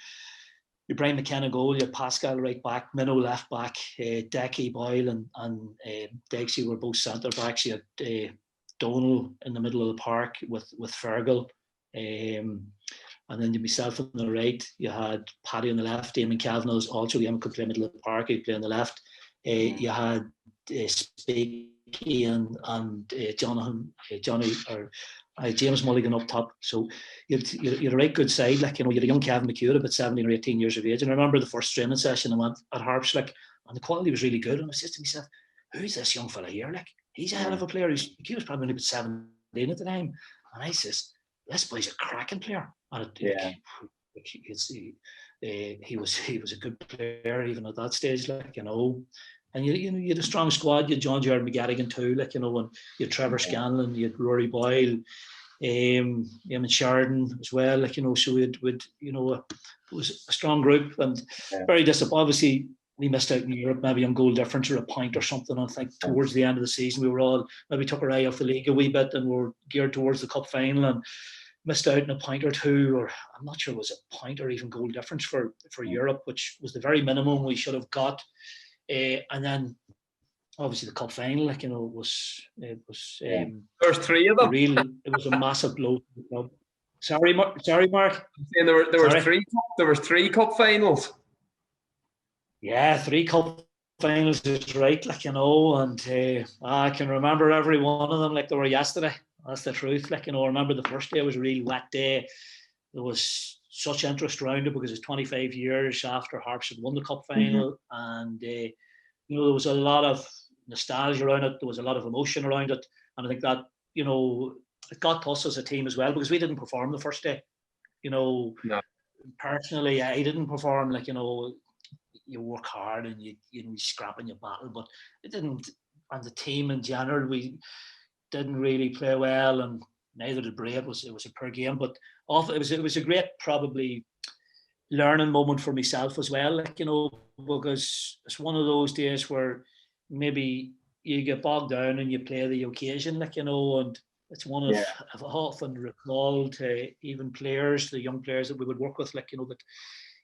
S3: you Brian McKenna goal, you had Pascal right back, Minnow left back, Decky, Boyle and Dexy were both centre backs. You had Donal in the middle of the park with Fergal. And then myself on the right, you had Paddy on the left, Damon Kavanagh also, Damon could play middle of the park, he'd play on the left. You had Speaky and James Mulligan up top. So you're a right good side, like, you know, you're a young Kevin McHugh, about 17 or 18 years of age. And I remember the first training session I went at Harps, like, and the quality was really good. And I said to myself, who's this young fella here? Like, he's a hell of a player. He was probably only about 17 at the time. And I says, this boy's a cracking player. And he was a good player even at that stage, like, you know. And you had a strong squad. You had John Jared McGettigan too, like, you know, and you had Trevor Scanlon, you had Rory Boyle, Eamon Sheridan as well, like, you know. So we'd you know, it was a strong group, and very disappointed. Obviously, we missed out in Europe, maybe on goal difference or a point or something. I think towards the end of the season, we were all maybe took our eye off the league a wee bit, and we were geared towards the cup final, and missed out in a point or two, or I'm not sure it was a point or even goal difference for Europe, which was the very minimum we should have got. And then obviously the cup final, like, you know, it was
S2: there's three of them.
S3: It was a massive blow to the club. Sorry, Mark.
S2: There was three cup finals.
S3: Yeah, 3 cup finals is right, like, you know, and I can remember every one of them like they were yesterday. That's the truth. Like, you know, I remember the first day was a really wet day. There was such interest around it because it's 25 years after Harps had won the cup final. And, you know, there was a lot of nostalgia around it. There was a lot of emotion around it. And I think that, you know, it got to us as a team as well, because we didn't perform the first day. You know, personally, I didn't perform. Like, you know, you work hard and you scrap and you battle, but it didn't. And the team in general, we didn't really play well, and neither did Bray. It was a poor game, but it was a great probably learning moment for myself as well. Like, you know, because it's one of those days where maybe you get bogged down and you play the occasion, like, you know, and it's one of I've often recalled to even players, the young players that we would work with, like, you know, that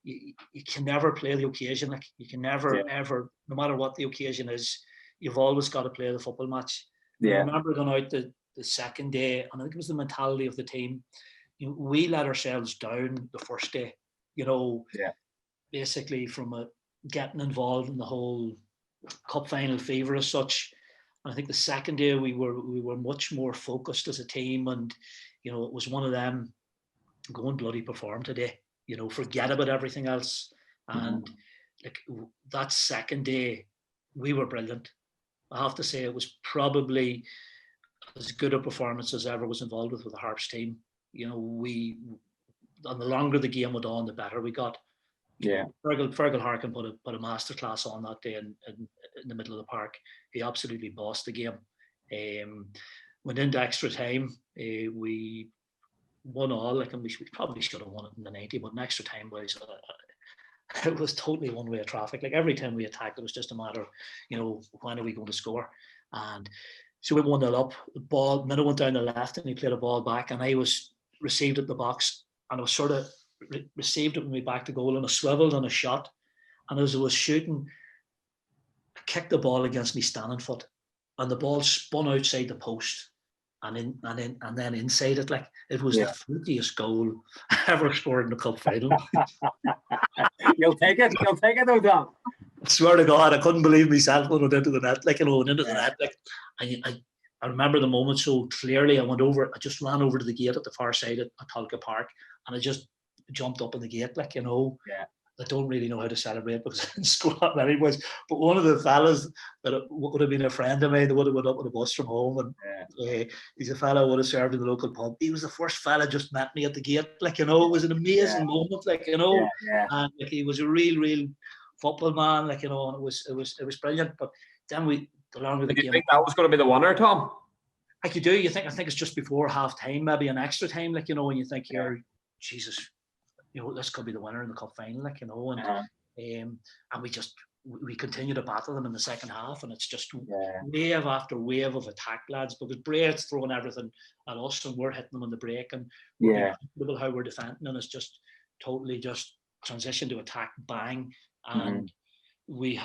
S3: you can never play the occasion. Like, you can never ever, no matter what the occasion is, you've always got to play the football match. I remember going out the second day, and I think it was the mentality of the team. You know, we let ourselves down the first day, you know, basically from getting involved in the whole cup final fever as such. And I think the second day we were much more focused as a team, and, you know, it was one of them, go and bloody perform today, you know, forget about everything else. And like that second day, we were brilliant. I have to say it was probably as good a performance as ever was involved with the Harps team. You know, and the longer the game went on, the better we got. Fergal Harkin put a masterclass on that day in the middle of the park. He absolutely bossed the game. Went into extra time. We won all, like, and we probably should have won it in the 90, but in extra time was it was totally one way of traffic. Like, every time we attacked, it was just a matter of, you know, when are we going to score? And so we 1-0 up. The ball, Minnow went down the left and he played a ball back, and I was received at the box, and I was sort of received it with me back to goal, and I swiveled on a shot. And as I was shooting, I kicked the ball against me standing foot, and the ball spun outside the post and then inside it. Like, it was the flukiest goal I ever scored in the cup final.
S1: You'll take it though, Tom.
S3: I swear to God, I couldn't believe myself when I went into the net. Like, you know, went into the net. Like, I remember the moment so clearly. I just ran over to the gate at the far side at Tolka Park, and I just jumped up in the gate, like, you know. I don't really know how to celebrate because I didn't score that many points. But one of the fellas that would have been a friend of mine, that would have went up with a bus from home, and he's a fella who would have served in the local pub. He was the first fella just met me at the gate, like, you know. It was an amazing moment, like, you know. And like, he was a real football man, like, you know, and it was brilliant. But then the longer the game.
S2: You think that was going to be the winner, Tom?
S3: Like, you do, I think it's just before half time, maybe an extra time, like, you know, and you think, here, Jesus, you know, this could be the winner in the cup final, like, you know. And and we continue to battle them in the second half, and it's just wave after wave of attack, lads, because Bray's throwing everything at us and we're hitting them on the break, and we're comfortable how we're defending, and it's just totally just transition to attack, bang. And we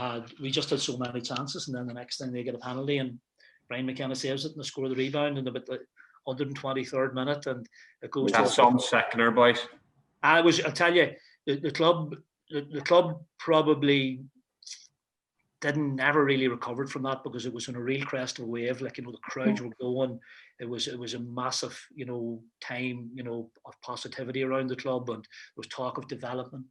S3: just had so many chances, and then the next thing they get a penalty, and Brian McKenna saves it, and they score the rebound in about the 123rd minute, and it goes.
S2: That's some sickener, boys.
S3: I'll tell you, the club probably didn't ever really recovered from that, because it was on a real crest of a wave. Like, you know, the crowds were going. It was a massive, you know, time, you know, of positivity around the club, and there was talk of development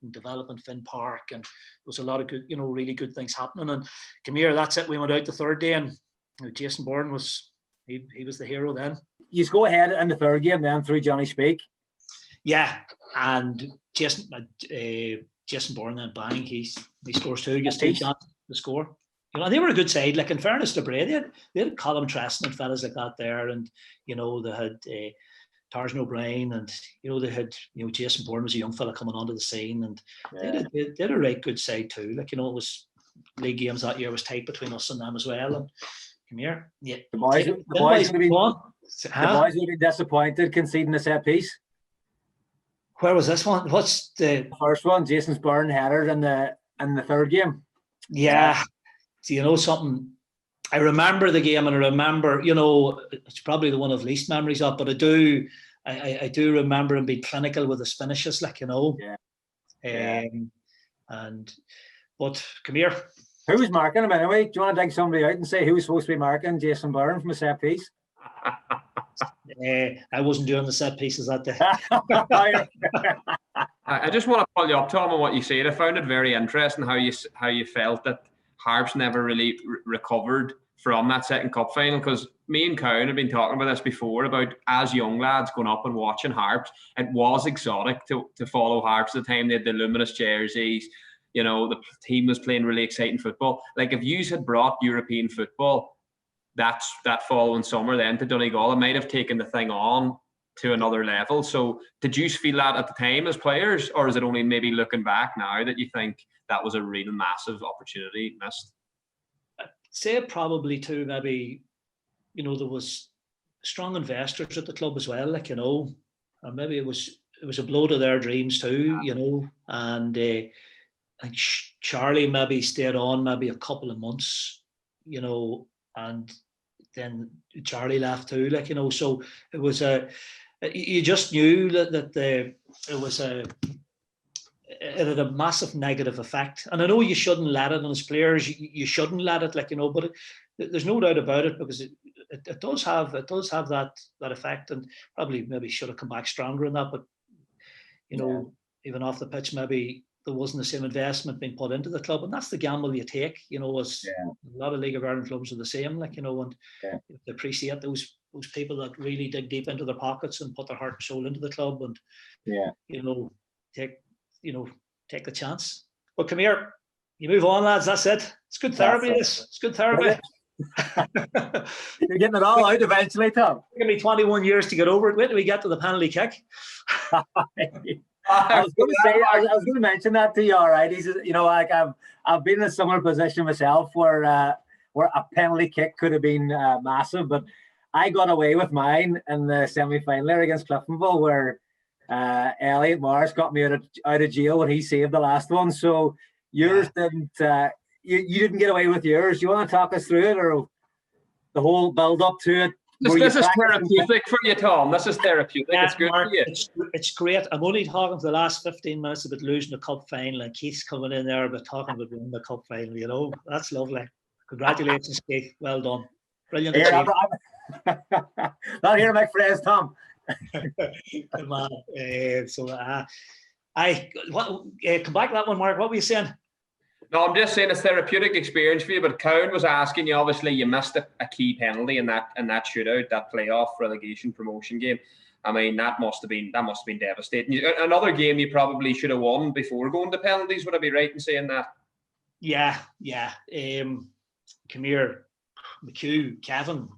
S3: Finn Park, and there was a lot of good, you know, really good things happening. And come here, that's it. We went out the third day, and you know, Jason Bourne was he was the hero then.
S1: you go ahead in the third game then through Johnny Speak.
S3: Yeah, and Jason Bourne then bang, he scores 2, gets 2 chances to score. You know, they were a good side. Like, in fairness to Bray, they had Colin Treston and fellas like that there, and you know, they had Tarzan O'Brien, and you know, they had, you know, Jason Bourne was a young fella coming onto the scene, and they had a right good side too. Like, you know, it was league games that year was tight between us and them as well. And come here, yeah,
S1: the boys would be disappointed conceding the set piece.
S3: Where was this one? What's the
S1: first one? Jason's Burn header in the third game.
S3: Yeah. So, you know something, I remember the game, and I remember, you know, it's probably the one of least memories of, but I do remember him being clinical with his finishes, like, you know. But come here.
S1: Who was marking him anyway? Do you want to dig somebody out and say who was supposed to be marking Jason Byrne from a set piece?
S3: I wasn't doing the set pieces that day.
S2: I just want to pull you up, Tom, on what you said. I found it very interesting how you felt that Harps never really recovered from that second cup final, because me and Cowan have been talking about this before, about as young lads going up and watching Harps. It was exotic to follow Harps at the time. They had the luminous jerseys. You know, the team was playing really exciting football. Like, if you had brought European football that following summer then to Donegal, it might have taken the thing on to another level. So did you feel that at the time as players, or is it only maybe looking back now that you think that was a real massive opportunity missed?
S3: I'd say probably too, maybe, you know, there was strong investors at the club as well, like, you know, and maybe it was a blow to their dreams too, you know, and Charlie maybe stayed on maybe a couple of months, you know, and then Charlie left too, like, you know, so it was you just knew that it had a massive negative effect. And I know you shouldn't let it on as players, you shouldn't let it, like, you know, but there's no doubt about it, because it does have that effect, and probably maybe should have come back stronger in that. But, you know, even off the pitch, maybe there wasn't the same investment being put into the club, and that's the gamble you take, you know, as a lot of League of Ireland clubs are the same, like, you know, and they appreciate those people that really dig deep into their pockets and put their heart and soul into the club, and you know, take the chance. But come here, you move on, lads. That's it. It's good therapy. It's good therapy.
S1: You're getting it all out eventually, Tom.
S3: It's going to be 21 years to get over it. Wait till we get to the penalty kick.
S1: I was going to mention that to you. All right, you know, like I've been in a similar position myself where a penalty kick could have been massive, but I got away with mine in the semi-final there against Cliftonville, where Elliot Morris got me out of jail when he saved the last one. So yours didn't. You didn't get away with yours. You want to talk us through it, or the whole build up to it?
S2: This is therapeutic for you, Tom. This is therapeutic. Yeah, it's good for you.
S3: It's great. I'm only talking for the last 15 minutes about losing the cup final, and Keith's coming in there about talking about winning the cup final. You know, that's lovely. Congratulations, Keith. Well done. Brilliant.
S1: Not here, my friends, Tom.
S3: Good man. Come back to that one, Mark. What were you saying?
S2: No, I'm just saying it's a therapeutic experience for you. But Cowan was asking you. Obviously, you missed a key penalty in that shootout, that playoff relegation promotion game. I mean, that must have been devastating. Another game you probably should have won before going to penalties. Would I be right in saying that?
S3: Yeah. Come here, McHugh, Kevin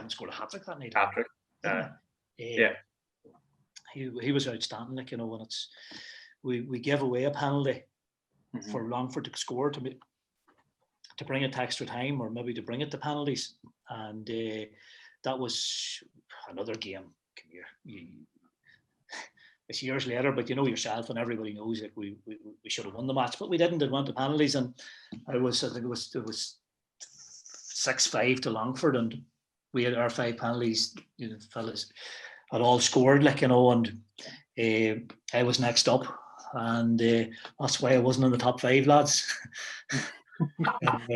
S3: scored a hat-trick that night.
S2: Hat-trick.
S3: He was outstanding. Like, you know, when we gave away a penalty for Longford to score to bring it to extra time, or maybe to bring it to penalties, and that was another game. Come here, it's years later, but you know yourself, and everybody knows that we should have won the match, but we didn't. It went to penalties, and I think it was 6-5 to Longford, and we had our 5 penalties. You know, fellas had all scored, like, you know, and I was next up, and that's why I wasn't in the top 5, lads.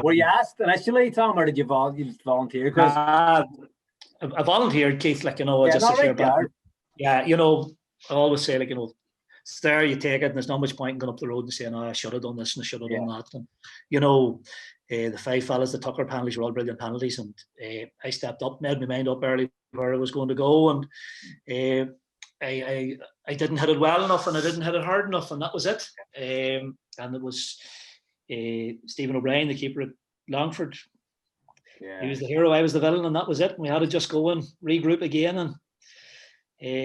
S1: Were you asked initially, Tom, or did you volunteer?
S3: I volunteered, Keith, like, you know, just to share back. Yeah, you know, I always say, like, you know, it's there, you take it, and there's not much point in going up the road and saying, oh, I should have done this and I should have done that. And, you know, The 5 fellas that took our penalties were all brilliant penalties, and I stepped up, made my mind up early where I was going to go, and I didn't hit it well enough, and I didn't hit it hard enough, and that was it. And it was Stephen O'Brien, the keeper at Longford.
S1: Yeah.
S3: He was the hero, I was the villain, and that was it. And we had to just go and regroup again and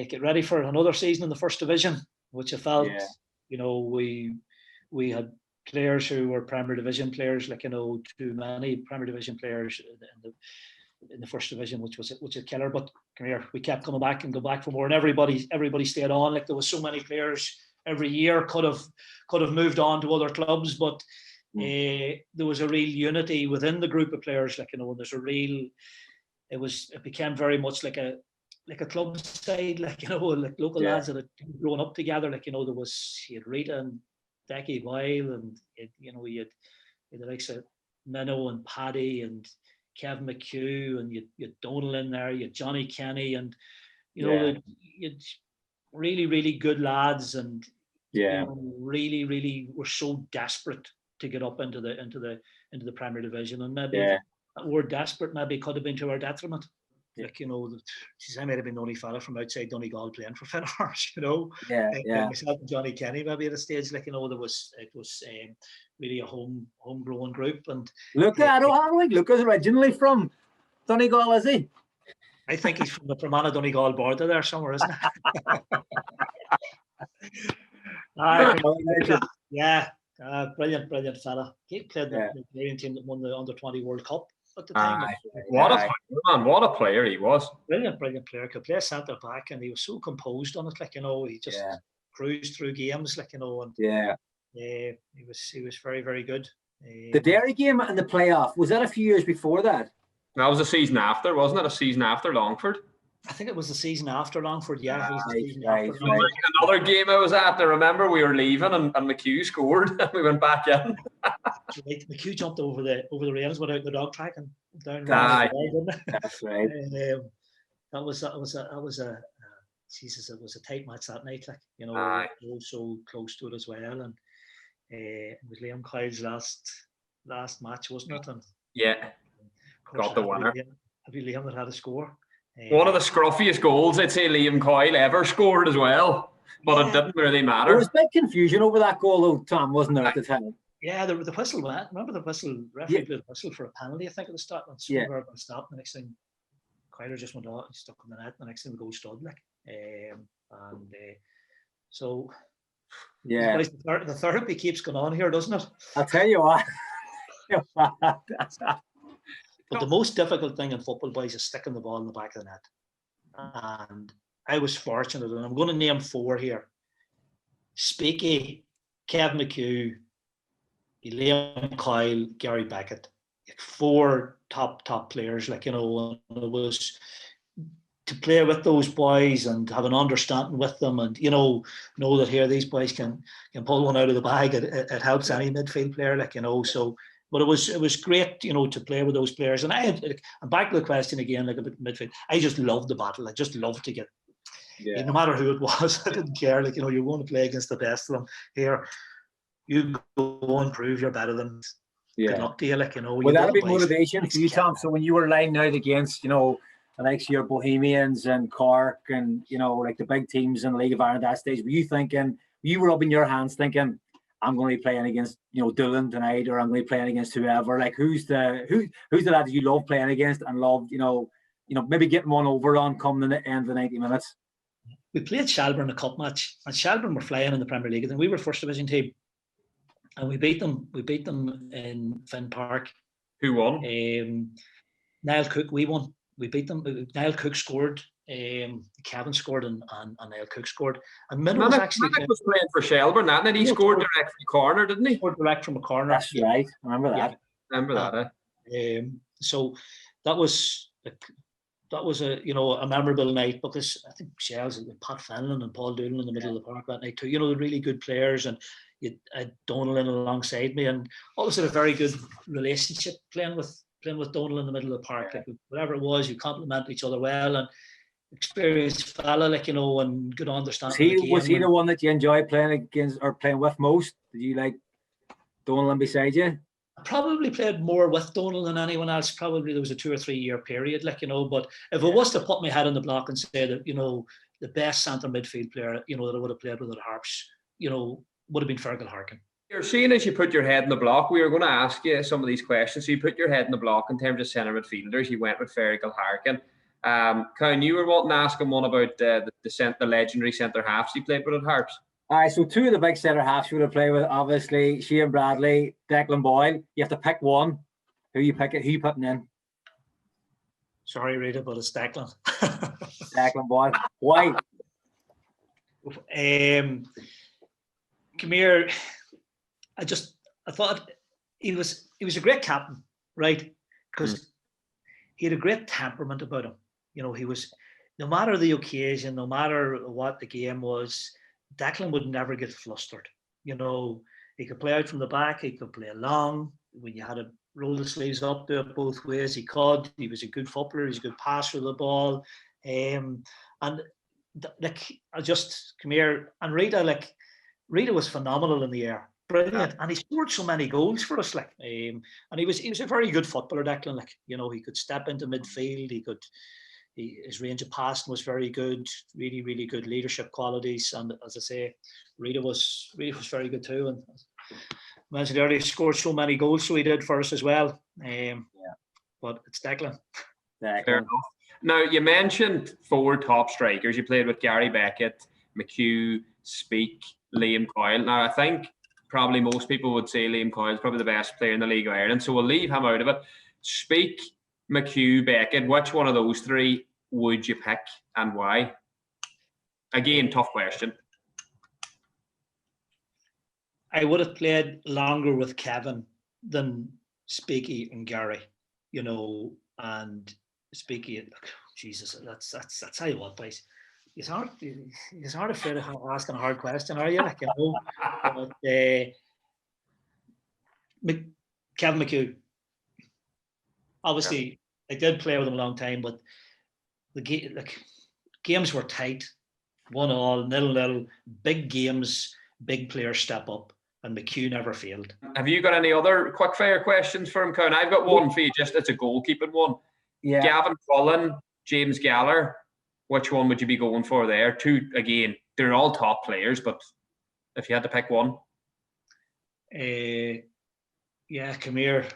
S3: get ready for another season in the first division, which I felt, we had players who were Premier Division players, too many Premier Division players in the first division, which was a killer. But come here, we kept coming back and go back for more, and everybody stayed on. There was so many players every year could have moved on to other clubs, but there was a real unity within the group of players. There's a real. It became very much like a club side, like local lads that had grown up together. There was Rita and Decky Boyle, and you had the likes of Minnow and Paddy and Kevin McHugh, and you had Donal in there, you had Johnny Kenny, and you'd really, really good lads, and really, really were so desperate to get up into the Premier Division, and maybe that word desperate maybe could have been to our detriment. I might have been the only fella from outside Donegal playing for Finn Harps, myself and Johnny Kenny maybe at a stage, it was really a homegrown group. And
S1: Luca, I don't think Luca's originally from Donegal, is he?
S3: I think he's from the Fermanagh Donegal border there somewhere, isn't it? Brilliant fella. He played the Canadian team that won the Under-20 World Cup at the time.
S2: What a player he was.
S3: Brilliant player. Could play centre back, and he was so composed on it. He just cruised through games, and he was very, very good.
S1: The Derry game and the playoff, was that a few years before that?
S2: That was a season after, wasn't it? A season after Longford.
S3: I think it was the season after Longford. Yeah, it was the season
S1: after.
S2: Another game I was at. I remember we were leaving, and McHugh scored, and we went back in.
S3: Right. McHugh jumped over the rails, went out the dog track, and down.
S1: That's right.
S3: That was a Jesus. It was a tight match that night. We were so close to it as well, and it was Liam Coyle's last match, wasn't it? And
S2: got the winner.
S3: Liam that had a score.
S2: One of the scruffiest goals I'd say Liam Coyle ever scored as well, but it didn't really matter.
S1: There was big confusion over that goal, though, Tom, wasn't there, at the time?
S3: Yeah, the whistle went. Remember the whistle? Referee blew the whistle for a penalty, I think, at the start. And Silverware got stopped. The next thing, Coyle just went out and stuck on the net. The next thing, the goal stood. The therapy keeps going on here, doesn't it?
S1: I'll tell you what.
S3: But the most difficult thing in football, boys, is sticking the ball in the back of the net. And I was fortunate, and I'm going to name 4 here. Speaky, Kevin McHugh, Liam Coyle, Gary Beckett. 4 top players, and it was to play with those boys and have an understanding with them, and know that here these boys can pull one out of the bag. It helps any midfield player, so. But it was great, to play with those players. And I'm back to the question again, about midfield. I just loved the battle. I just loved to get, no matter who it was, I didn't care. You're going to play against the best of them. Here, you go and prove you're better than. Good luck to you,
S1: Well, that'll be motivation for you, Tom. So when you were lining out against, the likes of your Bohemians and Cork and the big teams in the League of Ireland at that stage, were you rubbing your hands thinking, I'm going to be playing against Doolan tonight, or I'm going to be playing against whoever? Who's the lad that you love playing against and love maybe getting one over on coming the end of the 90 minutes?
S3: We played Shelburne in a cup match, and Shelburne were flying in the Premier League, and we were first division team, and we beat them. We beat them in Finn Park.
S2: Who won?
S3: Niall Cook. We won. We beat them. Niall Cook scored. Kevin scored and Niall Cook scored. And Minnow was actually
S2: was playing for Shelburne, and he scored direct from the corner, didn't he?
S3: Scored direct from a corner.
S1: That's right. I remember that.
S2: Remember that.
S3: So that was a memorable night, because I think Shells and Pat Fenlon and Paul Doolan in the middle of the park that night too. The really good players, and you had Donal in alongside me, and always had a very good relationship playing with Donal in the middle of the park. Whatever it was, you complement each other well, and experienced fella, and good understanding.
S1: Was he the one that you enjoyed playing against or playing with most? Did you like Donal beside you?
S3: probably played more with Donal than anyone else. Probably there was a 2 or 3 year period, like, you know, but if it was to put my head on the block and say that, you know, the best centre midfield player, you know, that I would have played with at Harps, you know, would have been Fergal Harkin.
S2: You're seeing as you put your head in the block, we were going to ask you some of these questions. So you put your head in the block in terms of centre midfielders. You went with Fergal Harkin. Cowan, you were wanting to ask him one about the legendary centre halves he played with at Harps.
S1: All right, so two of the big centre halves you would have played with, obviously, Shane Bradley, Declan Boyle. You have to pick one. Who you picking? Who you putting in?
S3: Sorry, Rita, but it's Declan.
S1: Declan Boyle. Why?
S3: Come here. I thought he was a great captain, right? Because he had a great temperament about him. You know, he was, no matter the occasion, no matter what the game was, Declan would never get flustered. You know, he could play out from the back, he could play long. When you had to roll the sleeves up, do it both ways, he could. He was a good footballer, he's a good passer of the ball. And like, I just, come here, and Rita was phenomenal in the air. Brilliant, and he scored so many goals for us. Like, and he was a very good footballer, Declan. Like, you know, he could step into midfield. His range of passing was very good. Really, really good leadership qualities. And as I say, Rita was very good too. And I mentioned earlier, he scored so many goals, so he did for us as well. But it's Declan.
S2: Fair enough. Now, you mentioned 4 top strikers. You played with Gary Beckett, McHugh, Speak, Liam Coyle. Now, I think probably most people would say Liam Coyle is probably the best player in the League of Ireland, so we'll leave him out of it. Speak, McHugh, Beckett, which one of those 3 would you pick and why? Again, tough question.
S3: I would have played longer with Kevin than Speaky and Gary, you know, and Speaky, Jesus, that's how you want, boys. He's hard afraid of asking a hard question, are you? Like, you know, but, Kevin McHugh. Obviously, I did play with him a long time, but the games were tight, 1-1, 0-0, big games, big players step up, and McHugh never failed.
S2: Have you got any other quick fire questions for him, Cowan? I've got one for you, just it's a goalkeeping one.
S1: Yeah.
S2: Gavin Cullen, James Gallagher. Which one would you be going for there? 2, again, they're all top players, but if you had to pick one.
S3: Yeah, come here.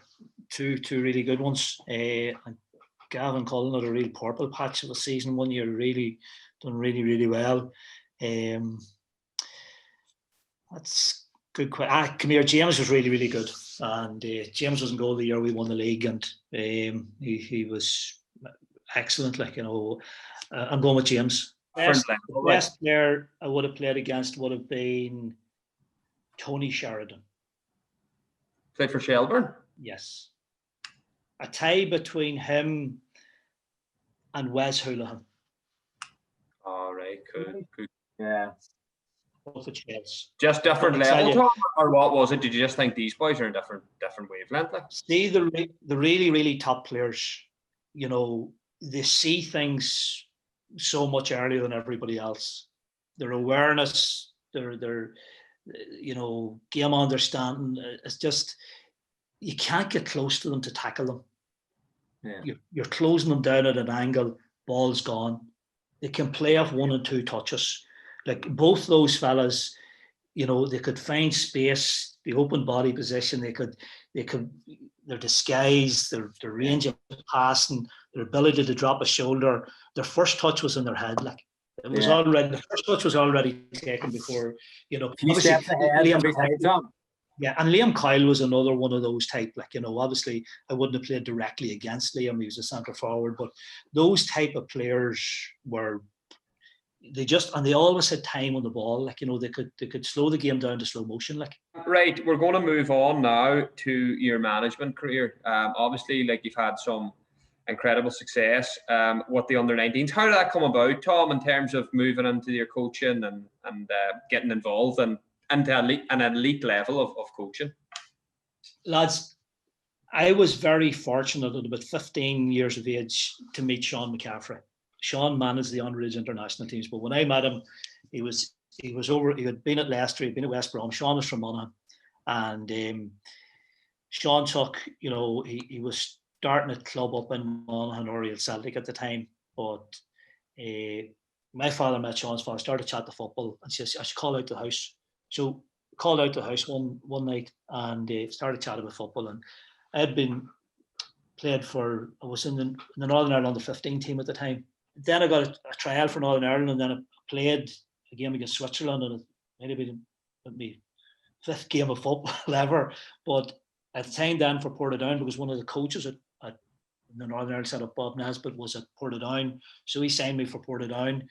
S3: Two really good ones. Gavin Cullen had a real purple patch of a season one year, done really well. That's good. Come here, James was really good. And James was in goal the year we won the league, and he was excellent, like, you know. I'm going with James. The best player I would have played against would have been Tony Sheridan.
S2: Played for Shelburne?
S3: Yes. A tie between him and Wes Houlihan.
S2: All right, good.
S1: Yeah.
S3: Both of Chelsea.
S2: Just different level, Tom, or what was it? Did you just think these boys are in different wavelength? Like?
S3: See, the really top players, you know, they see things so much earlier than everybody else. Their awareness, their you know, game understanding, it's just, you can't get close to them to tackle them.
S1: Yeah.
S3: You're closing them down at an angle, ball's gone. They can play off 1 and 2 touches. Like, both those fellas, you know, they could find space, the open body position, they could their disguise, their range of passing, their ability to drop a shoulder, their first touch was in their head. Like, it was already, the first touch was already taken before, you know. Yeah, and Liam Coyle was another one of those type. Like, you know, obviously I wouldn't have played directly against Liam. He was a centre forward, but those type of players were, they always had time on the ball. Like, you know, they could slow the game down to slow motion. Like,
S2: right, we're going to move on now to your management career. Obviously, like, you've had some incredible success with the under-19s. How did that come about, Tom, in terms of moving into your coaching and getting involved and into an elite level of coaching?
S3: Lads, I was very fortunate at about 15 years of age to meet Sean McCaffrey. Sean managed the underage international teams, but when I met him, he had been at Leicester, he'd been at West Brom. Sean was from Monaghan, and Sean took, he was starting a club up in Monaghan, Oriel Celtic at the time, but my father met Sean's father, started chatting to football, and says I should call out the house. So called out the house one night and started chatting with football. And I had been I was in the Northern Ireland under 15 team at the time. Then I got a trial for Northern Ireland, and then I played a game against Switzerland, and it might have been my 5th game of football ever. But at the time then for Portadown, because one of the coaches at the Northern Ireland set up, Bob Nesbitt, was at Portadown, so he signed me for Portadown.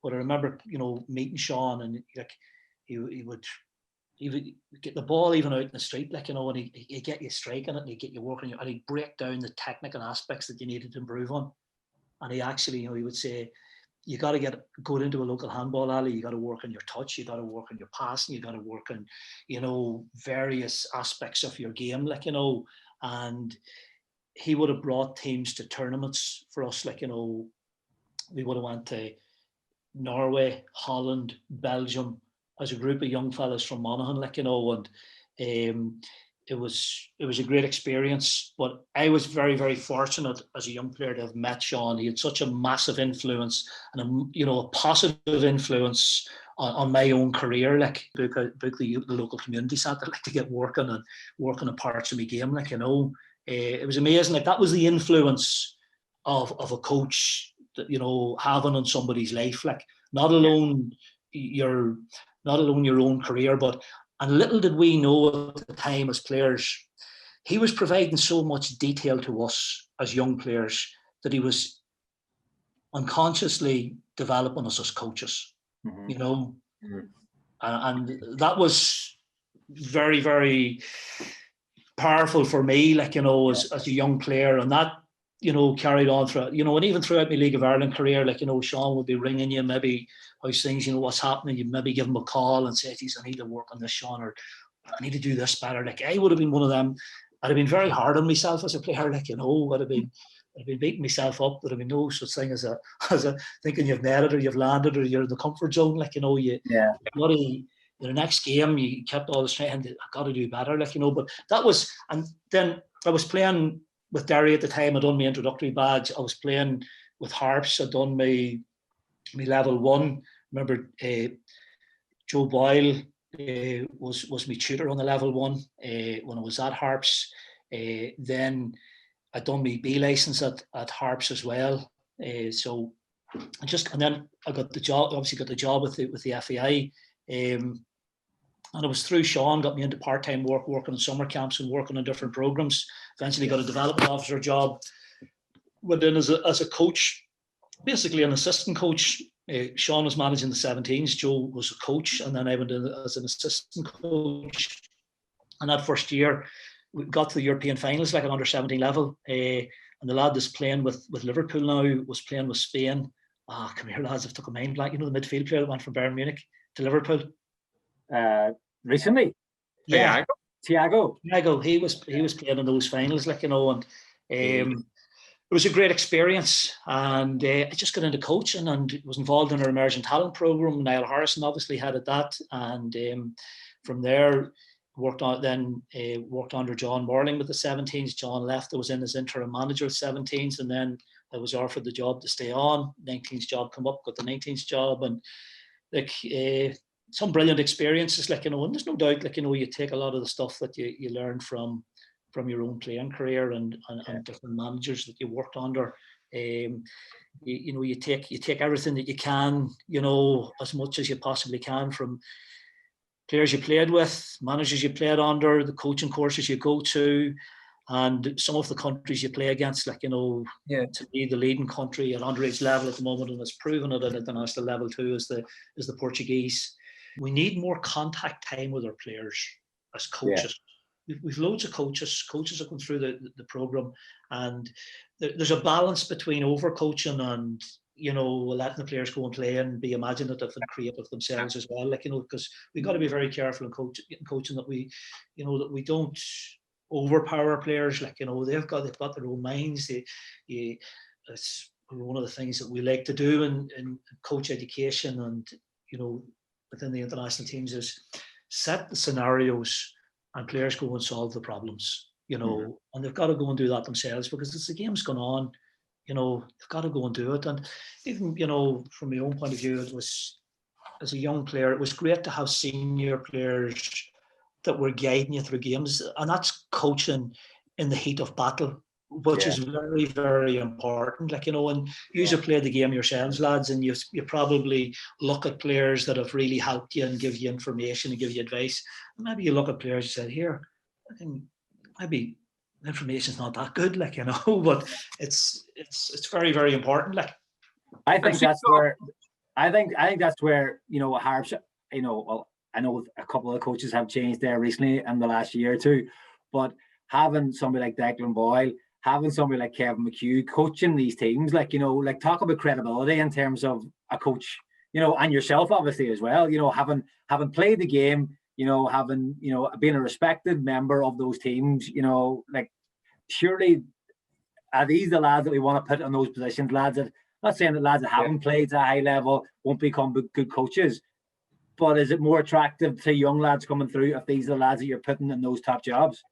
S3: But I remember, meeting Sean, and like he would get the ball even out in the street, like, and he'd get you striking it, and he'd get you working, and he'd break down the technical aspects that you needed to improve on. And he actually, he would say, you got to go into a local handball alley, you got to work on your touch, you got to work on your passing, you got to work on, various aspects of your game, like, and he would have brought teams to tournaments for us, like, we would have went to Norway, Holland, Belgium, as a group of young fellas from Monaghan, like, and it was a great experience. But I was very, very fortunate as a young player to have met Sean. He had such a massive influence and a positive influence on my own career. Like, book the local community centre, like, to get working on parts of my game. Like, it was amazing. Like, that was the influence of a coach that, having on somebody's life. Like, not alone your own career, and little did we know at the time as players, he was providing so much detail to us as young players that he was unconsciously developing us as coaches,
S1: Mm-hmm.
S3: and that was very, very powerful for me, like, as a young player, and that, carried on throughout, and even throughout my League of Ireland career, like, Sean would be ringing you, maybe how's things, what's happening, you maybe give him a call and say, geez, I need to work on this, Sean, or I need to do this better. Like, I would have been one of them. I'd have been very hard on myself as a player, like, I'd have been beating myself up. There'd have been no such thing as a thinking you've made it or you've landed or you're in the comfort zone, like, the next game you kept all the strength, I got to do better, like, but that was, and then I was playing with Derry at the time. I'd done my introductory badge. I was playing with Harps. I'd done my level 1. Remember, Joe Boyle was my tutor on the level 1 when I was at Harps. Then I'd done my B license at Harps as well. And then I got the job. Obviously, got the job with the FAI. And it was through Sean, got me into part-time work, working in summer camps and working on different programs. Eventually got a development officer job. Went in as a coach, basically an assistant coach. Sean was managing the 17s, Joe was a coach, and then I went in as an assistant coach. And that first year, we got to the European finals, like, at under 17 level. And the lad that's playing with Liverpool now was playing with Spain. Come here, lads, I've took a mind blank. The midfield player that went from Bayern Munich to Liverpool.
S1: Recently, Thiago.
S3: He was playing in those finals, like, and it was a great experience. And I just got into coaching and was involved in our emerging talent program. Niall Harrison obviously headed that, and from there worked under John Morling with the 17s. John left. I was in as interim manager of 17s, and then I was offered the job to stay on. 19s job come up, got the 19s job, and like. Some brilliant experiences, like, and there's no doubt, like, you take a lot of the stuff that you learn from your own playing career and different managers that you worked under. You take everything that you can, as much as you possibly can, from players you played with, managers you played under, the coaching courses you go to, and some of the countries you play against, like, to be the leading country at underage level at the moment, and it's proven it at international level too, is the Portuguese. We need more contact time with our players as coaches. We've loads of coaches. Coaches have gone through the program, and there's a balance between overcoaching and letting the players go and play and be imaginative and creative themselves as well. Like, because we've got to be very careful in coaching that we don't overpower our players. Like, they've got their own minds. It's one of the things that we like to do in coach education and within the international teams is set the scenarios and players go and solve the problems. you know, and they've got to go and do that themselves, because as the game's gone on, you know, they've got to go and do it. And even, you know, from my own point of view, it was, as a young player, it was great to have senior players that were guiding you through games, and that's coaching in the heat of battle, which is very, very important. Like, you know, and you have played the game yourselves, lads, and you probably look at players that have really helped you and give you information and give you advice. And maybe you look at players and say, here, I think maybe the information's not that good, like, you know, but it's very, very important. Like,
S1: I think that's where you know, Harps, you know, well, I know a couple of coaches have changed there recently in the last year or two, but having somebody like Declan Boyle, having somebody like Kevin McHugh coaching these teams, like, you know, like, talk about credibility in terms of a coach, you know, and yourself obviously as well, you know, having played the game, you know, having, you know, being a respected member of those teams, you know, like, surely are these the lads that we want to put in those positions, lads that, not saying that lads that haven't played at a high level won't become good coaches, but is it more attractive to young lads coming through if these are the lads that you're putting in those top jobs?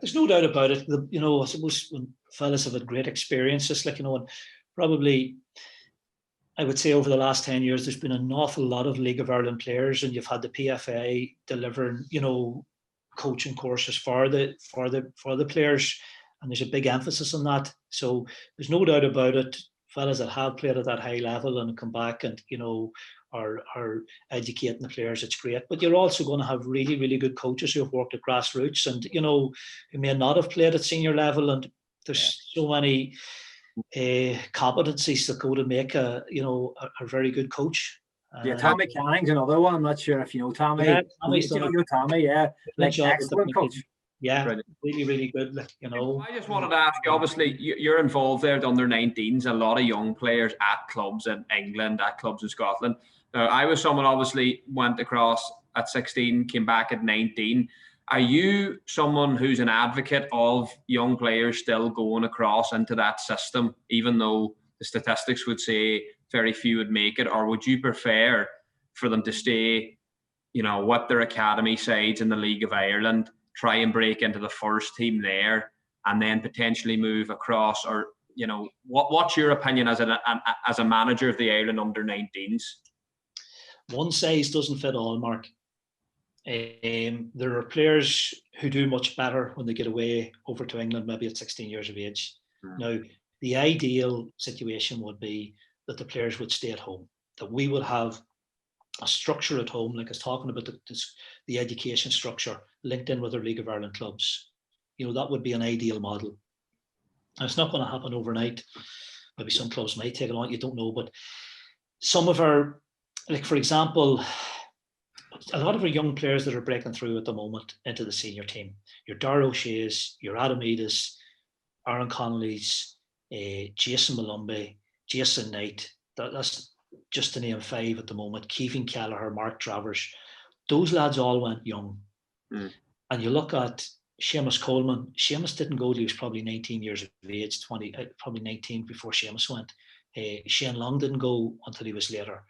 S3: There's no doubt about it. You know, I suppose when fellas have had great experiences, like, you know, and probably I would say over the last 10 years, there's been an awful lot of League of Ireland players, and you've had the PFA delivering, you know, coaching courses for the players, and there's a big emphasis on that. So there's no doubt about it. Fellas that have played at that high level and come back and, you know, are educating the players, it's great. But you're also going to have really, really good coaches who have worked at grassroots and, you know, who may not have played at senior level. And there's so many competencies that go to make a very good coach.
S1: Tommy Canning's another one. I'm not sure if you know Tommy.
S3: Yeah, Tommy's
S1: you know Tommy, yeah. Like, excellent coach.
S3: Yeah, really, really good. Like, you know,
S2: I just wanted to ask you, obviously, you're involved there at under 19s, a lot of young players at clubs in England, at clubs in Scotland. I was someone, obviously, went across at 16, came back at 19. Are you someone who's an advocate of young players still going across into that system, even though the statistics would say very few would make it? Or would you prefer for them to stay, you know, with their academy sides in the League of Ireland, try and break into the first team there, and then potentially move across? Or, you know, what's your opinion as a manager of the Ireland under 19s?
S3: One size doesn't fit all, Mark. There are players who do much better when they get away over to England, maybe at 16 years of age. Now, the ideal situation would be that the players would stay at home, that we would have a structure at home, like I was talking about the education structure linked in with our League of Ireland clubs. You know, that would be an ideal model. And it's not going to happen overnight. Maybe some clubs might take it on, you don't know. But some of our, like, for example, a lot of our young players that are breaking through at the moment into the senior team, your Dara O'Shea's, your Adam Edis, Aaron Connolly's, Jason Malumbi, Jason Knight, that's just to name 5 at the moment, Keevan Kelleher, Mark Travers, those lads all went young. And you look at Seamus Coleman, Seamus didn't go till he was probably 19 years of age, probably 19 before Seamus went. Shane Long didn't go until he was later.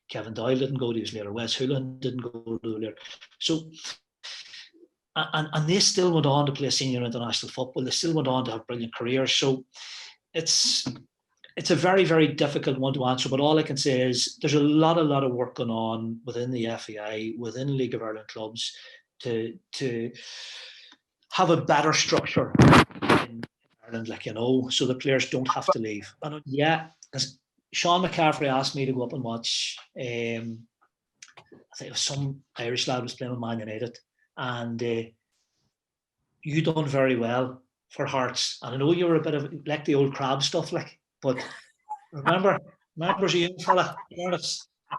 S3: Kevin Doyle didn't go till he was later. Wes Hoolan didn't go till later. So, and they still went on to play senior international football. They still went on to have brilliant careers. So it's a very, very difficult one to answer. But all I can say is there's a lot of work going on within the FAI, within League of Ireland clubs, to have a better structure in Ireland, like, you know, so the players don't have to leave. And because Sean McCaffrey asked me to go up and watch, I think it was some Irish lad was playing with Man United, and you done very well for Hearts. And I know you were a bit of like the old crab stuff, like, but remember as a young fella,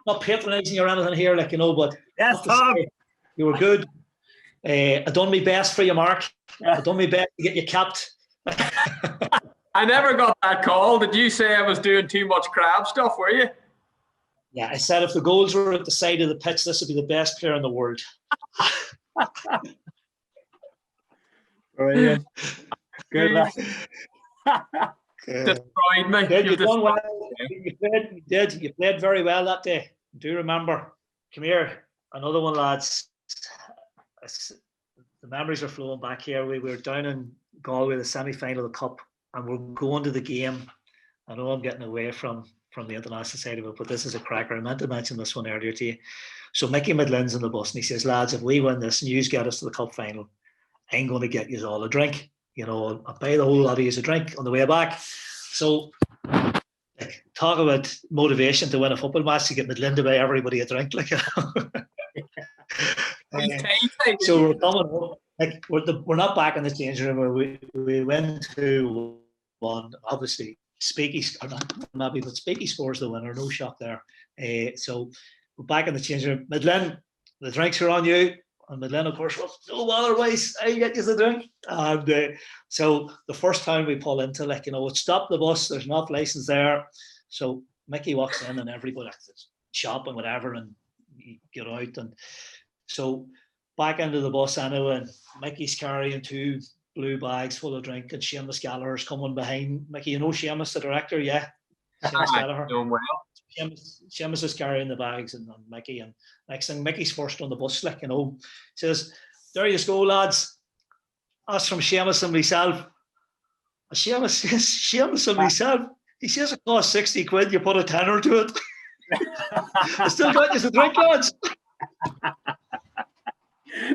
S3: not patronising you or anything here, like, you know, but
S1: yes, Tom,
S3: you were good. I done my best for you, Mark. I done my best to get you capped.
S2: I never got that call. Did you say I was doing too much crab stuff, were you?
S3: Yeah, I said if the goals were at the side of the pitch, this would be the best player in the world.
S1: Brilliant. Good luck.
S2: Destroyed me.
S3: You done well. You played very well that day. Do remember. Come here. Another one, lads. the memories are flowing back here. We were down in Galway, the semi-final of the Cup, and we're going to the game. I know I'm getting away from the international side of it, but this is a cracker. I meant to mention this one earlier to you. So Mickey Midlin's in the bus, and he says, lads, if we win this and you get us to the Cup final, I'm going to get you all a drink. You know, I'll buy the whole lot of you a drink on the way back. So, like, talk about motivation to win a football match, to get Midlin to buy everybody a drink. Like, you know. So we're coming home. Like, we're not back in the changing room. We went 2-1. Obviously, Speaky, or not maybe, but Speaky scores the winner. No shock there. So we're back in the changing room. Midlin, the drinks are on you. And Midlin, of course, was no bother, boys. I get you the drink. And so the first time we pull into, like, you know, it stopped the bus. There's not license there. So Mickey walks in, and everybody shopping, whatever, and you get out. And so back into the bus anyway, and Mickey's carrying 2 blue bags full of drink, and Seamus Gallagher's coming behind Mickey. You know Seamus, the director, yeah? Seamus Gallagher.
S2: Doing well.
S3: Seamus is carrying the bags, and Mickey, and next thing, Mickey's first on the bus, like, you know, says, there you go, lads. That's from Seamus and myself. Seamus and myself. He says it costs 60 quid, you put a tenner to it. I still got you the drink, lads.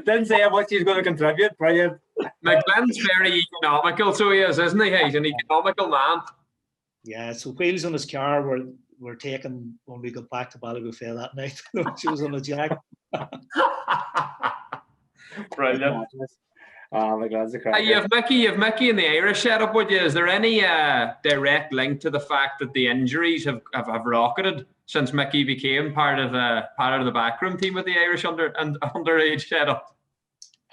S1: Didn't say how much he's going to contribute. Brilliant.
S2: McGlynn's very economical, so he is, isn't he? He's an economical man.
S3: Yeah, so wheels on his car were taken when we got back to Ballygallfair that night. She was on the jack.
S2: Brilliant.
S1: Oh my God, it's a cracker.
S2: You have Mickey in the Irish setup with you. Is there any direct link to the fact that the injuries have rocketed since Mickey became part of the backroom team with the Irish underage setup?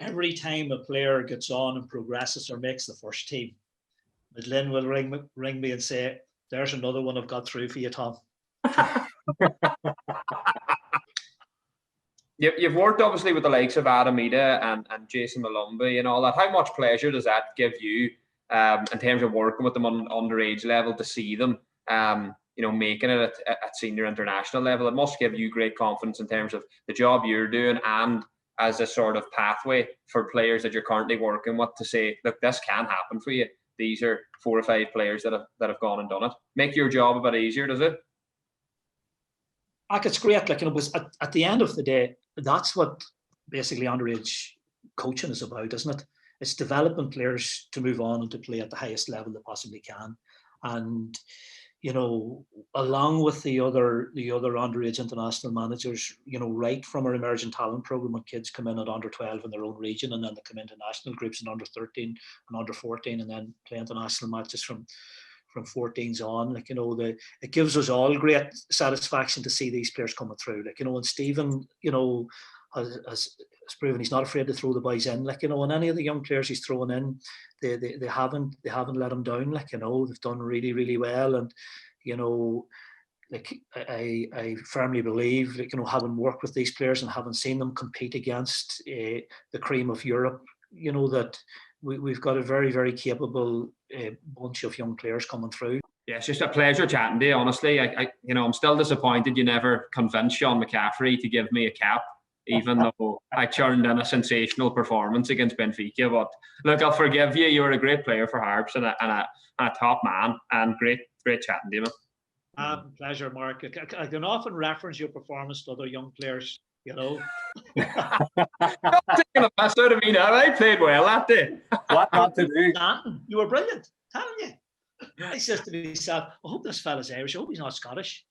S3: Every time a player gets on and progresses or makes the first team, Midlin will ring me and say, there's another one I've got through for you, Tom.
S2: You've worked obviously with the likes of Adam Ida and Jason Malumbi and all that. How much pleasure does that give you in terms of working with them on underage level, to see them making it at senior international level? It must give you great confidence in terms of the job you're doing, and as a sort of pathway for players that you're currently working with to say, look, this can happen for you. These are 4 or 5 players that have gone and done it. Make your job a bit easier, does it?
S3: It's great. Like, you know, at the end of the day, that's what basically underage coaching is about, isn't it? It's developing players to move on and to play at the highest level they possibly can. And, you know, along with the other underage international managers, you know, right from our emerging talent program, when kids come in at under 12 in their own region, and then they come into national groups in under 13 and under 14, and then play international matches from 14s on. Like, you know, it gives us all great satisfaction to see these players coming through. Like, you know, and Stephen, you know, has proven he's not afraid to throw the boys in. Like, you know, and any of the young players he's throwing in, they haven't let him down. Like, you know, they've done really, really well. And, you know, like, I firmly believe, like, you know, having worked with these players and having seen them compete against the cream of Europe, you know, that we've got a very, very capable bunch of young players coming through.
S2: Yeah, it's just a pleasure chatting to you, honestly. I'm still disappointed you never convinced Sean McCaffrey to give me a cap, even though I churned in a sensational performance against Benfica. But look, I'll forgive you. You're a great player for Harps and a top man, and great chatting to you, man.
S3: Pleasure, Mark. I can often reference your performance to other young players, you know.
S2: Not taking a piss out of me now. I played well that day.
S1: What not to do?
S3: You were brilliant, telling you. I says to myself, I hope this fella's Irish. I hope he's not Scottish.